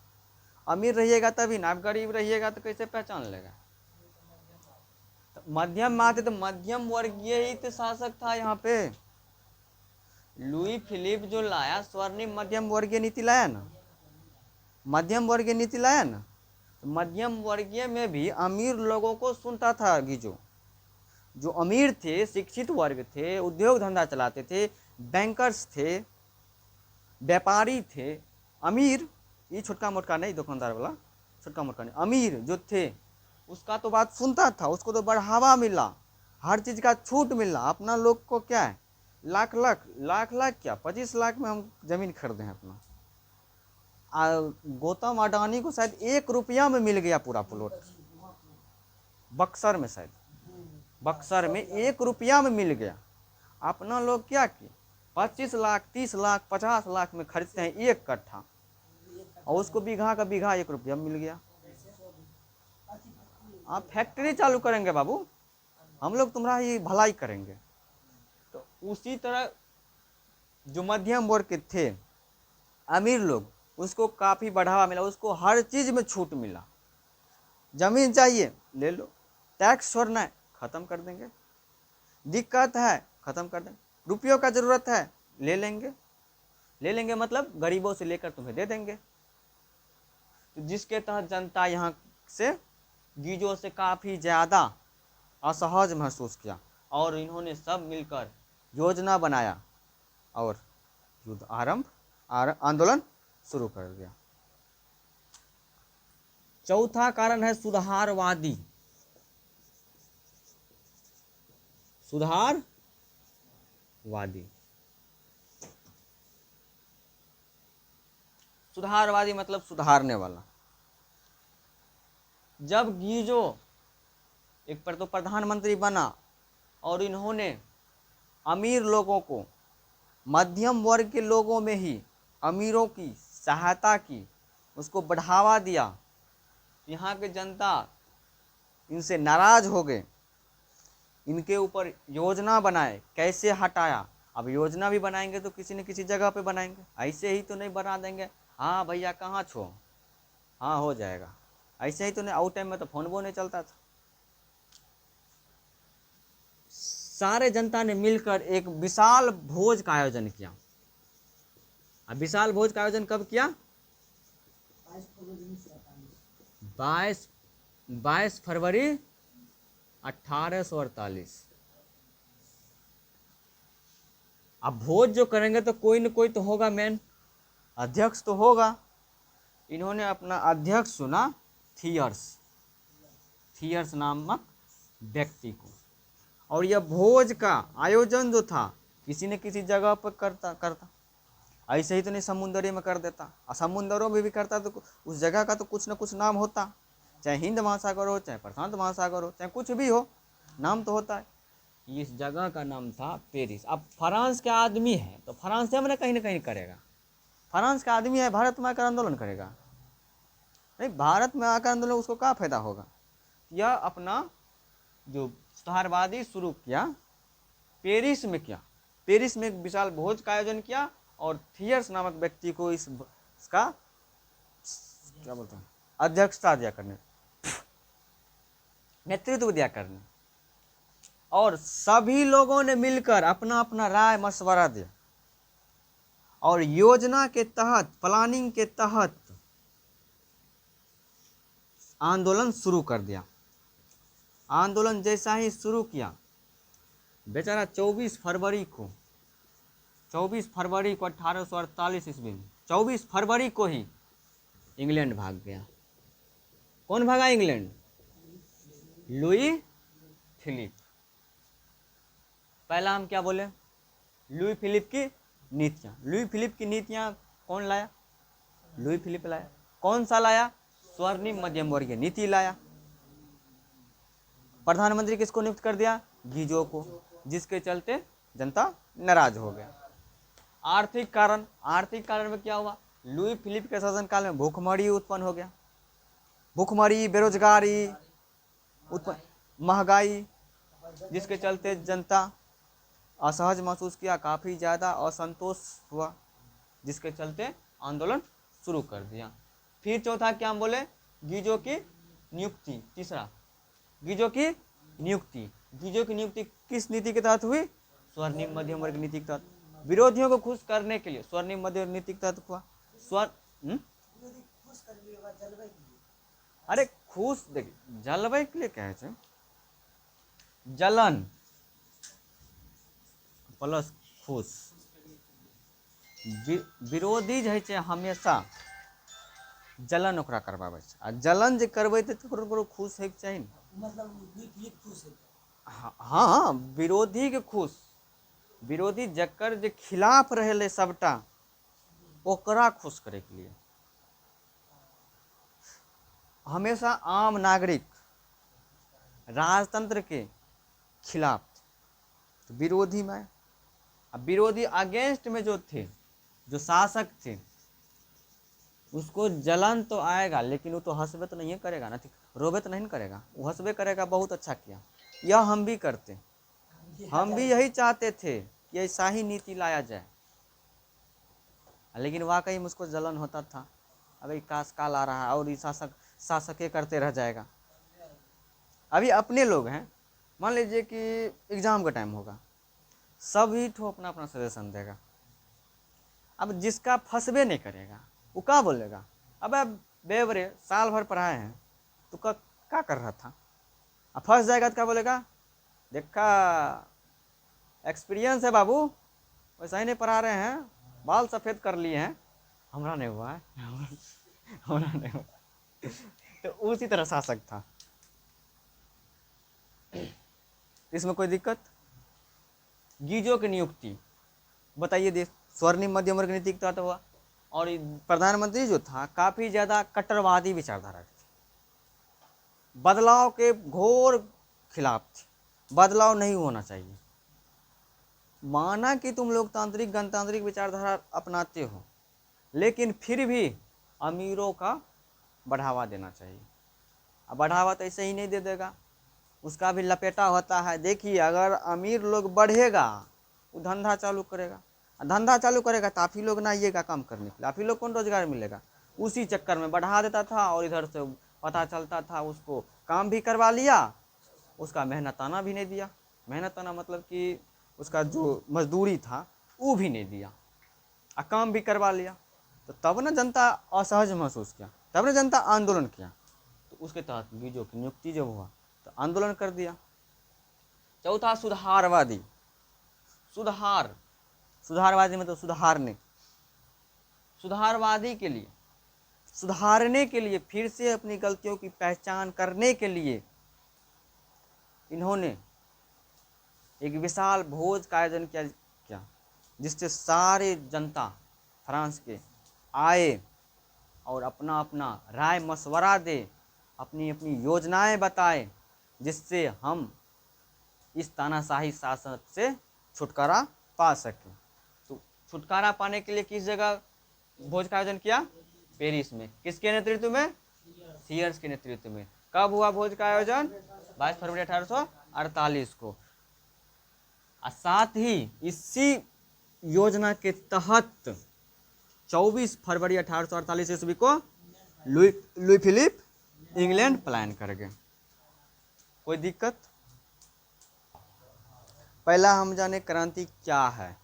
अमीर रहिएगा तभी ना, आप गरीब रहिएगा तो कैसे पहचान लेगा। तो मध्यम आते तो मध्यम वर्गीय ही तो शासक था यहाँ पे। लुई फिलिप जो लाया स्वर्णिम मध्यम वर्गीय नीति लाया ना, तो मध्यम वर्गीय में भी अमीर लोगों को सुनता था गीजो। जो अमीर थे, शिक्षित वर्ग थे, उद्योग धंधा चलाते थे, बैंकर्स थे, व्यापारी थे, अमीर, ये छोटका मोटका नहीं दुकानदार वाला, छोटका मोटका नहीं, अमीर जो थे उसका तो बात सुनता था, उसको तो बढ़ावा मिला, हर चीज़ का छूट मिलना। अपना लोग को क्या है, लाख लाख लाख लाख क्या 25 लाख में हम ज़मीन खरीदे हैं अपना। गौतम अडानी को शायद 1 रुपया में मिल गया पूरा प्लॉट, बक्सर में, शायद बक्सर में 1 रुपया में मिल गया। अपना लोग क्या किए, 25 लाख 30 लाख 50 लाख में खरीदते हैं 1 कट्ठा, और उसको बीघा का बीघा 1 रुपया में मिल गया। आप फैक्ट्री चालू करेंगे बाबू, हम लोग तुम्हारी भलाई करेंगे। तो उसी तरह जो मध्यम वर्ग के थे, अमीर लोग, उसको काफ़ी बढ़ावा मिला, उसको हर चीज़ में छूट मिला। ज़मीन चाहिए ले लो, टैक्स छोड़ना है ख़त्म कर देंगे, दिक्कत है ख़त्म कर देंगे, रुपयों का ज़रूरत है ले लेंगे मतलब गरीबों से लेकर तुम्हें दे देंगे। तो जिसके तहत जनता यहाँ से गीजों से काफ़ी ज़्यादा असहज महसूस किया, और इन्होंने सब मिलकर योजना बनाया और युद्ध आंदोलन शुरू कर दिया। चौथा कारण है सुधारवादी। सुधारवादी मतलब सुधारने वाला। जब गीजो एक तो प्रधानमंत्री बना और इन्होंने अमीर लोगों को मध्यम वर्ग के लोगों में ही अमीरों की सहायता की, उसको बढ़ावा दिया, यहाँ के जनता इनसे नाराज हो गए, इनके ऊपर योजना बनाए, कैसे हटाया। अब योजना भी बनाएंगे तो किसी न किसी जगह पे बनाएंगे, ऐसे ही तो नहीं बना देंगे हाँ भैया कहाँ छो, हाँ हो जाएगा, ऐसे ही तो नहीं। आउट टाइम में तो फोन वो नहीं चलता था। सारे जनता ने मिलकर एक विशाल भोज का आयोजन किया। अब विशाल भोज का आयोजन कब किया, 22 फरवरी 1848। अब भोज जो करेंगे तो कोई न कोई तो होगा, मेन अध्यक्ष तो होगा। इन्होंने अपना अध्यक्ष चुना थियर्स नामक व्यक्ति को, और यह भोज का आयोजन जो था किसी न किसी जगह पर करता, ऐसे ही तो नहीं समुद्री में कर देता, और समुद्रों में भी करता तो उस जगह का तो कुछ न कुछ नाम होता, चाहे हिंद महासागर हो, चाहे प्रशांत महासागर हो, चाहे कुछ भी हो, नाम तो होता है। इस जगह का नाम था पेरिस। अब फ्रांस के आदमी है तो फ्रांस से हमने कहीं ना कहीं करेगा, फ्रांस का आदमी है भारत में आकर आंदोलन करेगा, नहीं भारत में आकर आंदोलन उसको क्या फायदा होगा। यह अपना जो सुधारवादी शुरू किया पेरिस में किया, पेरिस में एक विशाल भोज का आयोजन किया, और थियर्स नामक व्यक्ति को इसका क्या बोलते हैं अध्यक्षता दिया करने, नेतृत्व दिया करने, और सभी लोगों ने मिलकर अपना अपना राय मशवरा दिया, और योजना के तहत, प्लानिंग के तहत आंदोलन शुरू कर दिया। आंदोलन जैसा ही शुरू किया, बेचारा 24 फरवरी को 1848 ईस्वी में 24 फरवरी को ही इंग्लैंड भाग गया। कौन भागा इंग्लैंड, लुई फिलिप। पहला हम क्या बोले, लुई फिलिप की नीतियाँ। लुई फिलिप की नीतियाँ कौन लाया, लुई फिलिप लाया। कौन सा लाया, स्वर्णिम मध्यम वर्गीय नीति लाया। प्रधानमंत्री किसको नियुक्त कर दिया, गीजो को, जिसके चलते जनता नाराज हो गया। आर्थिक कारण में क्या हुआ, लुई फिलिप के शासनकाल में भूखमरी उत्पन्न हो गया, भूखमरी, बेरोजगारी उत्पन्न, महंगाई, जिसके चलते जनता असहज महसूस किया, काफ़ी ज़्यादा असंतोष हुआ, जिसके चलते आंदोलन शुरू कर दिया। फिर चौथा क्या हम बोले, गीजो की नियुक्ति। तीसरा गीजो की नियुक्ति किस नीति के तहत हुई, स्वर्णिम मध्यम वर्ग नीति के तहत। विरोधियों को खुश करने के लिए स्वर्णिम मध्यम नीति के तहत हुआ। अरे खुश, देखिए जलवायु के लिए क्या है, जलन प्लस खुश। विरोधी जे छै हमेशा जलन ओकरा करवाबै छै, आ जलन जे करबै तऽ ककरो खुश होइके चाही ने, मतलब खुश है। हाँ, विरोधी के खुश, विरोधी जकर जे खिलाफ रहे सबटा ओकरा खुश करे के लिए हमेशा आम नागरिक राजतंत्र के खिलाफ तो विरोधी में, अब विरोधी अगेंस्ट में जो थे, जो शासक थे, उसको जलन तो आएगा लेकिन वो तो हंसबे तो नहीं करेगा ना, रोबे तो नहीं करेगा, वो हंसबे करेगा बहुत अच्छा किया। यह हम भी करते, हम भी यही चाहते थे कि ऐसा ही नीति लाया जाए, लेकिन वाकई मुझको जलन होता था, अभी काश काल आ रहा है और ये शासक करते रह जाएगा। अभी अपने लोग हैं, मान लीजिए कि एग्ज़ाम का टाइम होगा, सभी ठो अपना अपना सजेशन देगा, अब जिसका फंसबे नहीं करेगा वो क्या बोलेगा, अब बेवरे साल भर पढ़ाए हैं तो क्या कर रहा था, अब फंस जाएगा तो क्या बोलेगा, देखा एक्सपीरियंस है बाबू, वैसा ही नहीं पढ़ा रहे हैं, बाल सफ़ेद कर लिए हैं, हमारा नहीं हुआ है हमारा नहीं हुआ। तो उसी तरह शासक था, इसमें कोई दिक्कत। गीजो की नियुक्ति बताइए, देश स्वर्णिम मध्यम वर्ग नीति का हुआ, और प्रधानमंत्री जो था काफ़ी ज़्यादा कट्टरवादी विचारधारा के थे, बदलाव के घोर खिलाफ थे, बदलाव नहीं होना चाहिए। माना कि तुम लोकतांत्रिक गणतांत्रिक विचारधारा अपनाते हो, लेकिन फिर भी अमीरों का बढ़ावा देना चाहिए। अब बढ़ावा तो ऐसे ही नहीं दे देगा, उसका भी लपेटा होता है। देखिए, अगर अमीर लोग बढ़ेगा वो धंधा चालू करेगा, धंधा चालू करेगा तो आप ही लोग ना आइएगा काम करने के लिए, आप ही लोग कौन रोजगार मिलेगा, उसी चक्कर में बढ़ा देता था और इधर से पता चलता था उसको काम भी करवा लिया, उसका मेहनताना भी नहीं दिया, मेहनताना मतलब कि उसका जो मजदूरी था वो भी नहीं दिया, और काम भी करवा लिया, तो तब ना जनता असहज महसूस किया, तब ना जनता आंदोलन किया, तो उसके तहत गीजो की नियुक्ति जब हुआ तो आंदोलन कर दिया। चौथा, सुधारवादी, सुधारवादी मतलब सुधारने, सुधारवादी के लिए, सुधारने के लिए, फिर से अपनी गलतियों की पहचान करने के लिए इन्होंने एक विशाल भोज का आयोजन किया जिससे सारे जनता फ्रांस के आए और अपना अपना राय मशवरा दे, अपनी अपनी योजनाएं बताए, जिससे हम इस तानाशाही शासन से छुटकारा पा सकें। तो छुटकारा पाने के लिए किस जगह भोज का आयोजन किया? पेरिस में। किसके नेतृत्व में? सीयर्स के नेतृत्व में। कब हुआ भोज का आयोजन? 22 फरवरी 1848 को। और साथ ही इसी योजना के तहत 24 फरवरी 1848 ईस्वी को लुई फिलिप इंग्लैंड पलायन कर गए। कोई दिक्कत? पहला हम जाने क्रांति क्या है,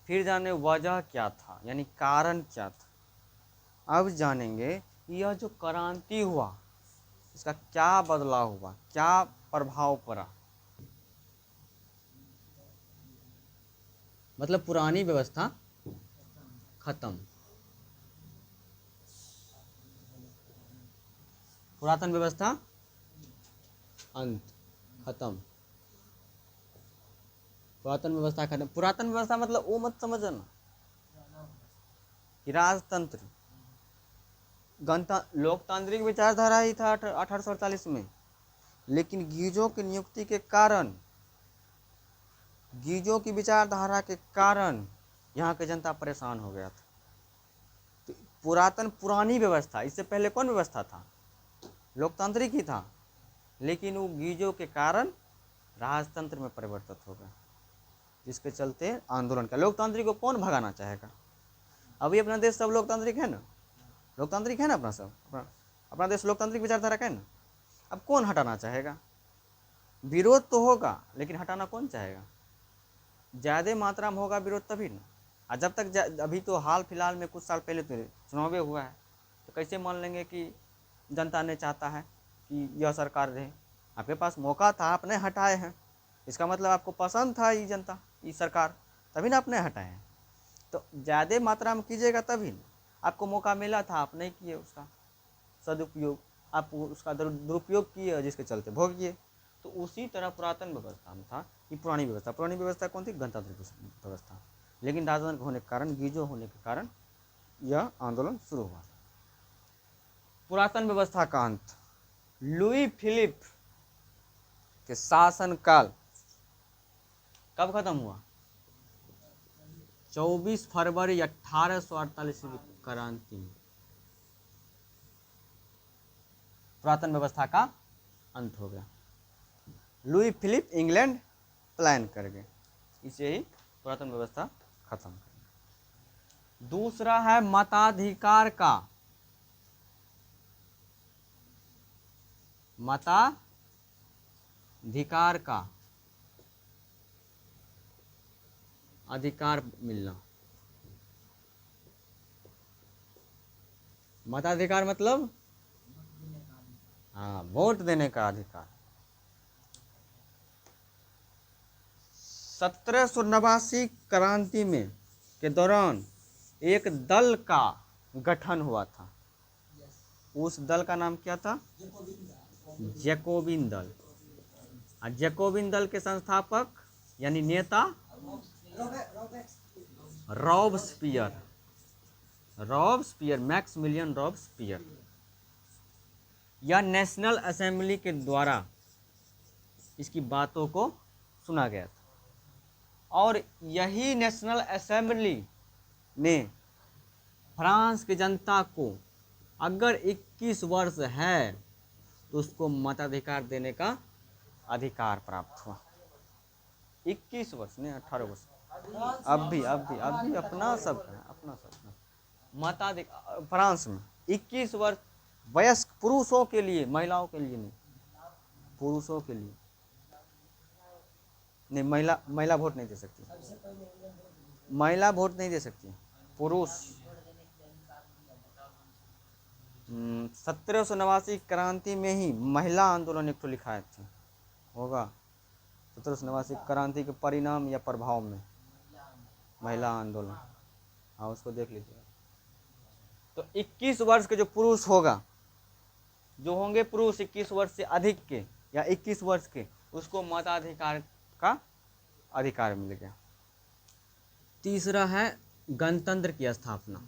फिर जाने वजह क्या था, यानी कारण क्या था। अब जानेंगे यह जो क्रांति हुआ इसका क्या बदलाव हुआ, क्या प्रभाव पड़ा। मतलब पुरानी व्यवस्था खत्म, पुरातन व्यवस्था अंत, खत्म, पुरातन व्यवस्था खत्म। पुरातन व्यवस्था मतलब वो मत समझना कि राजतंत्र लोकतांत्रिक विचारधारा ही था 1848 में, लेकिन गीजों की नियुक्ति के कारण, गीजों की विचारधारा के कारण यहाँ की जनता परेशान हो गया था। तो पुरानी व्यवस्था, इससे पहले कौन व्यवस्था था? लोकतांत्रिक ही था, लेकिन वो गीजों के कारण राजतंत्र में परिवर्तित हो गया, जिसके चलते आंदोलन का। लोकतांत्रिक को कौन भगाना चाहेगा? अभी अपना देश सब लोकतांत्रिक है ना, लोकतांत्रिक है ना अपना सब, अपना देश लोकतांत्रिक विचारधारा का है ना। अब कौन हटाना चाहेगा? विरोध तो होगा, लेकिन हटाना कौन चाहेगा? ज़्यादा मात्रा में होगा विरोध तभी ना। और जब तक अभी तो हाल फिलहाल में कुछ साल पहले तो चुनाव हुआ है, तो कैसे मान लेंगे कि जनता ने चाहता है कि यह सरकार रहे? आपके पास मौका था, आपने हटाए हैं, इसका मतलब आपको पसंद था ये जनता, ये सरकार, तभी ना आपने हटाए हैं। तो ज़्यादा मात्रा में कीजिएगा तभी ना। आपको मौका मिला था, आप नहीं किए उसका सदुपयोग, आप उसका दुरुपयोग किए, जिसके चलते भोगिए। तो उसी तरह पुरातन व्यवस्था में था कि पुरानी व्यवस्था कौन थी? गणतंत्र व्यवस्था। लेकिन राजतंत्र होने के कारण, गीजो होने के कारण यह आंदोलन शुरू हुआ। पुरातन व्यवस्था का अंत लुई फिलिप के शासनकाल कब खत्म हुआ? 24 फरवरी 1848 ईस्वी क्रांति में पुरातन व्यवस्था का अंत हो गया। लुई फिलिप इंग्लैंड प्लान कर गए, इसे ही पुरातन व्यवस्था खत्म कर गए। दूसरा है मताधिकार का, मताधिकार का अधिकार मिलना। मताधिकार मतलब हाँ, वोट देने का अधिकार। 1789 क्रांति में के दौरान एक दल का गठन हुआ था। उस दल का नाम क्या था? जैकोबिन दल। और जैकोबिन दल के संस्थापक यानी नेता रॉबस्पियर, मैक्सिमिलियन रॉबस्पियर। या नेशनल असेंबली के द्वारा इसकी बातों को सुना गया था, और यही नेशनल असेंबली ने फ्रांस की जनता को अगर 21 वर्ष है तो उसको मताधिकार देने का अधिकार प्राप्त हुआ। 21 वर्ष नहीं, 18 वर्ष। अब भी अपना सब है, अपना सब मताधिकार फ्रांस में 21 वर्ष वयस्क पुरुषों के लिए, महिलाओं के लिए नहीं, पुरुषों के लिए नहीं। महिला वोट नहीं दे सकती, महिला वोट नहीं दे सकती, पुरुष। 1789 क्रांति में ही महिला आंदोलन एक तो लिखाए थे होगा। 1789 क्रांति के परिणाम या प्रभाव में महिला आंदोलन, हाँ उसको देख लीजिए। तो 21 वर्ष के जो पुरुष होगा, जो होंगे पुरुष 21 वर्ष से अधिक के या 21 वर्ष के, उसको मताधिकार का अधिकार मिल गया। तीसरा है गणतंत्र की स्थापना।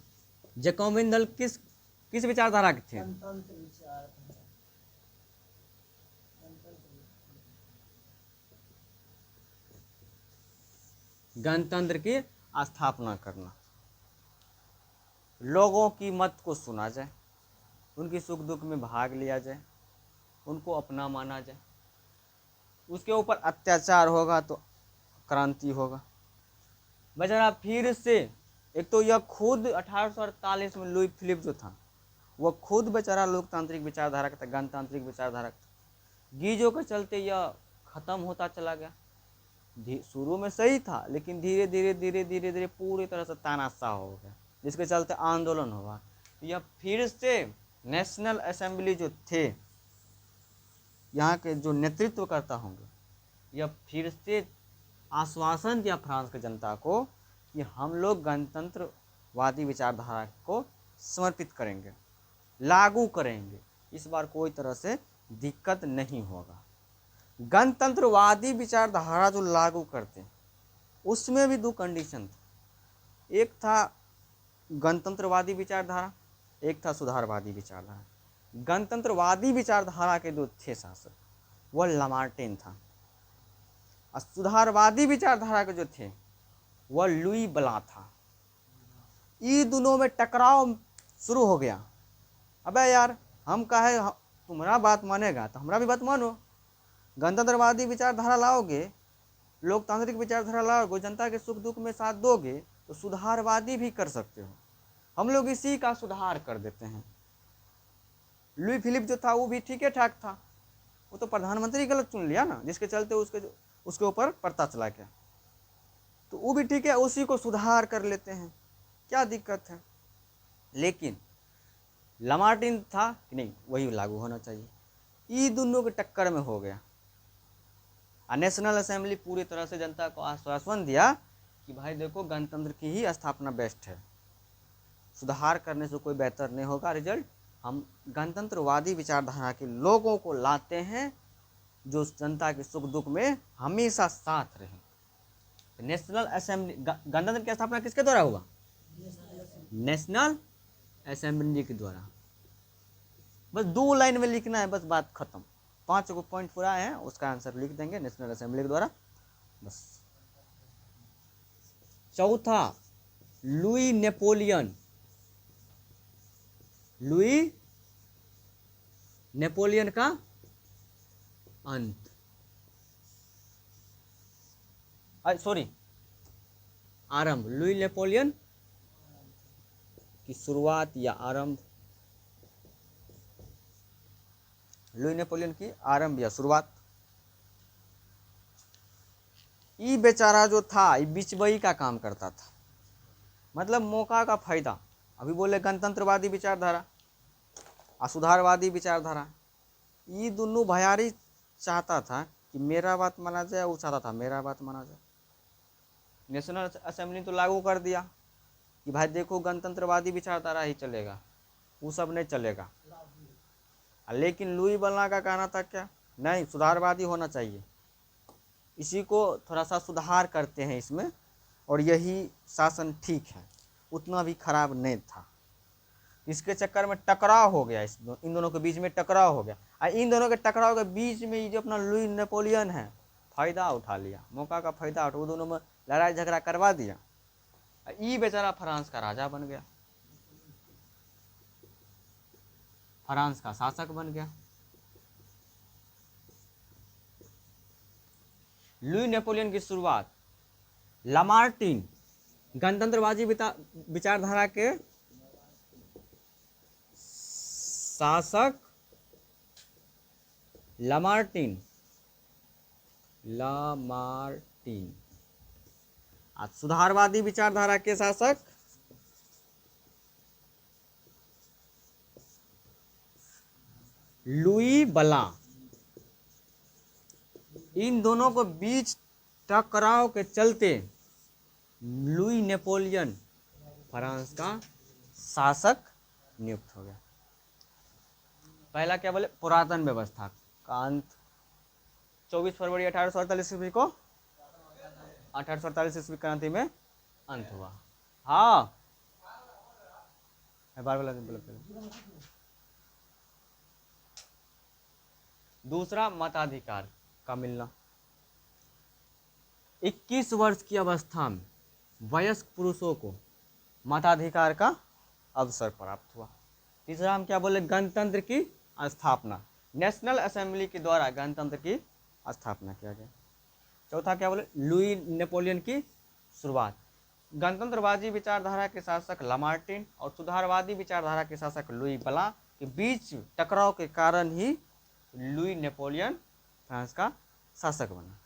जैकोबिन दल किस विचारधारा के थे? गणतंत्र की स्थापना करना, लोगों की मत को सुना जाए, उनकी सुख दुख में भाग लिया जाए, उनको अपना माना जाए। उसके ऊपर अत्याचार होगा तो क्रांति होगा। बेचारा फिर से, एक तो यह खुद 1848 में लुई फिलिप जो था वह खुद बेचारा लोकतांत्रिक विचारधारा का था, गणतांत्रिक विचारधारा का था। गीजों के चलते यह खत्म होता चला गया। शुरू में सही था, लेकिन धीरे धीरे पूरी तरह से तानाशाह हो गया, जिसके चलते आंदोलन हुआ। यह फिर से नेशनल असेंबली जो थे, यहाँ के जो नेतृत्व करता होंगे, यह फिर से आश्वासन दिया फ्रांस की जनता को कि हम लोग गणतंत्रवादी विचारधारा को समर्पित करेंगे, लागू करेंगे, इस बार कोई तरह से दिक्कत नहीं होगा। गणतंत्रवादी विचारधारा जो लागू करते, उसमें भी दो कंडीशन थे। एक था गणतंत्रवादी विचारधारा, एक था सुधारवादी विचारधारा। गणतंत्रवादी विचारधारा के जो थे शासक, वह लामार्टेन था, और सुधारवादी विचारधारा के जो थे वह लुई ब्लां था। ये दोनों में टकराव शुरू हो गया। अबे यार, हम कहे तुम्हारा बात मानेगा तो हमारा भी बात मानो। गणतंत्रवादी विचारधारा लाओगे, लोकतांत्रिक विचारधारा लाओगे, जनता के सुख दुख में साथ दोगे, तो सुधारवादी भी कर सकते हो। हम लोग इसी का सुधार कर देते हैं। लुई फिलिप जो था वो भी ठीक ठाक था, वो तो प्रधानमंत्री गलत चुन लिया ना, जिसके चलते उसके ऊपर पता चला गया। तो वो भी ठीक है, उसी को सुधार कर लेते हैं, क्या दिक्कत है। लेकिन लामार्टिन था कि नहीं, वही लागू होना चाहिए। ये दोनों के टक्कर में हो गया। नेशनल असेंबली पूरी तरह से जनता को आश्वासन दिया कि भाई देखो, गणतंत्र की ही स्थापना बेस्ट है, सुधार करने से कोई बेहतर नहीं होगा रिजल्ट। हम गणतंत्रवादी विचारधारा के लोगों को लाते हैं, जो जनता के सुख दुख में हमेशा साथ रहे। नेशनल असेंबली, गणतंत्र की स्थापना किसके द्वारा हुआ? नेशनल असेंबली के द्वारा। बस 2 लाइन में लिखना है, बस बात खत्म। 5 को पॉइंट पूरा है, उसका आंसर लिख देंगे नेशनल असेंबली के द्वारा, बस। चौथा, लुई नेपोलियन। लुई नेपोलियन का अंत, सॉरी आरंभ। लुई नेपोलियन की शुरुआत या आरंभ, लुई नेपोलियन की आरंभ या शुरुआत। ये बेचारा जो था ये बिचबई का काम करता था, मतलब मौका का फायदा। अभी बोले गणतंत्रवादी विचारधारा और सुधारवादी विचारधारा, ये दोनों भयारी चाहता था कि मेरा बात माना जाए, वो चाहता था मेरा बात माना जाए। नेशनल असेंबली तो लागू कर दिया कि भाई देखो गणतंत्रवादी विचारधारा ही चलेगा, वो सब नहीं चलेगा। लेकिन लुई बल्ला का कहना था क्या? नहीं, सुधारवादी होना चाहिए, इसी को थोड़ा सा सुधार करते हैं इसमें, और यही शासन ठीक है, उतना भी खराब नहीं था। इसके चक्कर में टकराव हो गया, इन दोनों के बीच में टकराव हो गया। और इन दोनों के टकराव के बीच में ये जो अपना लुई नेपोलियन है फायदा उठा लिया, मौका का फायदा उठा, वो दोनों में लड़ाई झगड़ा करवा दिया। ये बेचारा फ्रांस का राजा बन गया, फ्रांस का शासक बन गया। लुई नेपोलियन की शुरुआत, लामार्टिन गणतंत्रवादी विचारधारा के शासक लामार्टिन आज सुधारवादी विचारधारा के शासक लुई बला। इन दोनों को बीच टकराव के चलते लुई नेपोलियन फ्रांस का शासक नियुक्त हो गया। पहला क्या बोले? पुरातन व्यवस्था का अंत 24 फरवरी 1848 ईस्वी को, 1848 ईस्वी क्रांति में अंत हुआ। हाँ, बार बोला। दूसरा, मताधिकार का मिलना। 21 वर्ष की अवस्था में वयस्क पुरुषों को मताधिकार का अवसर प्राप्त हुआ। तीसरा हम क्या बोले? गणतंत्र की स्थापना, नेशनल असेंबली के द्वारा गणतंत्र की स्थापना किया गया। चौथा क्या बोले? लुई नेपोलियन की शुरुआत, गणतंत्रवादी विचारधारा के शासक लामार्टिन और सुधारवादी विचारधारा के शासक लुई बला के बीच टकराव के कारण ही लुई नेपोलियन फ्रांस का शासक बना।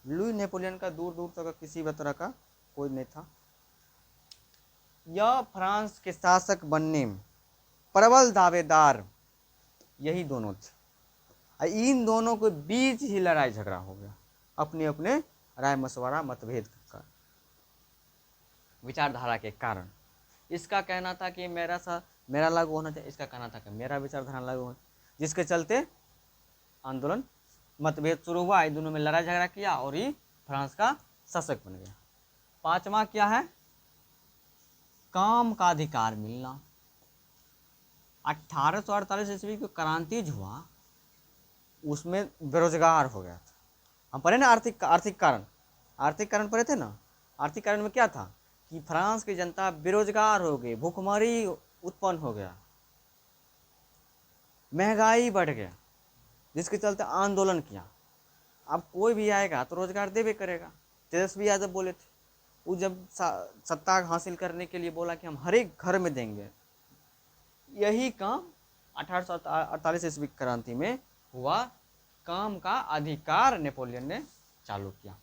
लुई नेपोलियन का दूर दूर तक किसी भी तरह का कोई नहीं था। यह फ्रांस के शासक बनने में प्रबल दावेदार यही दोनों थे। इन दोनों के बीच ही लड़ाई झगड़ा हो गया, अपने अपने राय मशवरा मतभेद का विचारधारा के कारण। इसका कहना था कि मेरा लागू होना चाहिए, इसका कहना था कि मेरा विचारधारा लागू होना, जिसके चलते आंदोलन मतभेद शुरू हुआ, इन दोनों में लड़ाई झगड़ा किया और ये फ्रांस का शासक बन गया। पांचवा क्या है? काम का अधिकार मिलना। 1848 ईस्वी की क्रांति जो हुआ उसमें बेरोजगार हो गया था। हम पढ़े ना आर्थिक कारण पढ़े थे ना। आर्थिक कारण में क्या था कि फ्रांस की जनता बेरोजगार हो गई, भूखमरी उत्पन्न हो गया, महंगाई बढ़ गया, जिसके चलते आंदोलन किया। अब कोई भी आएगा तो रोजगार देवे करेगा। तेजस्वी यादव बोले थे, वो जब सत्ता हासिल करने के लिए बोला कि हम हर एक घर में देंगे। यही काम 1848 ईस्वी क्रांति में हुआ। काम का अधिकार नेपोलियन ने चालू किया।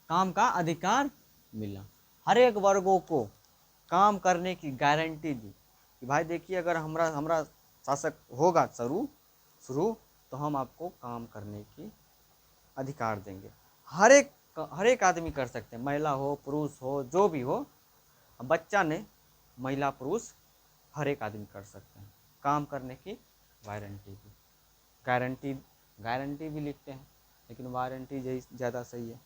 काम का अधिकार मिला, हर एक वर्गों को काम करने की गारंटी दी कि भाई देखिए अगर हमारा शासक होगा शुरू तो हम आपको काम करने की अधिकार देंगे। हर एक आदमी कर सकते हैं, महिला हो पुरुष हो जो भी हो, बच्चा ने महिला पुरुष हर एक आदमी कर सकते हैं, काम करने की वारंटी की। गारंटी, गारंटी भी लिखते हैं लेकिन वारंटी ज़्यादा सही है।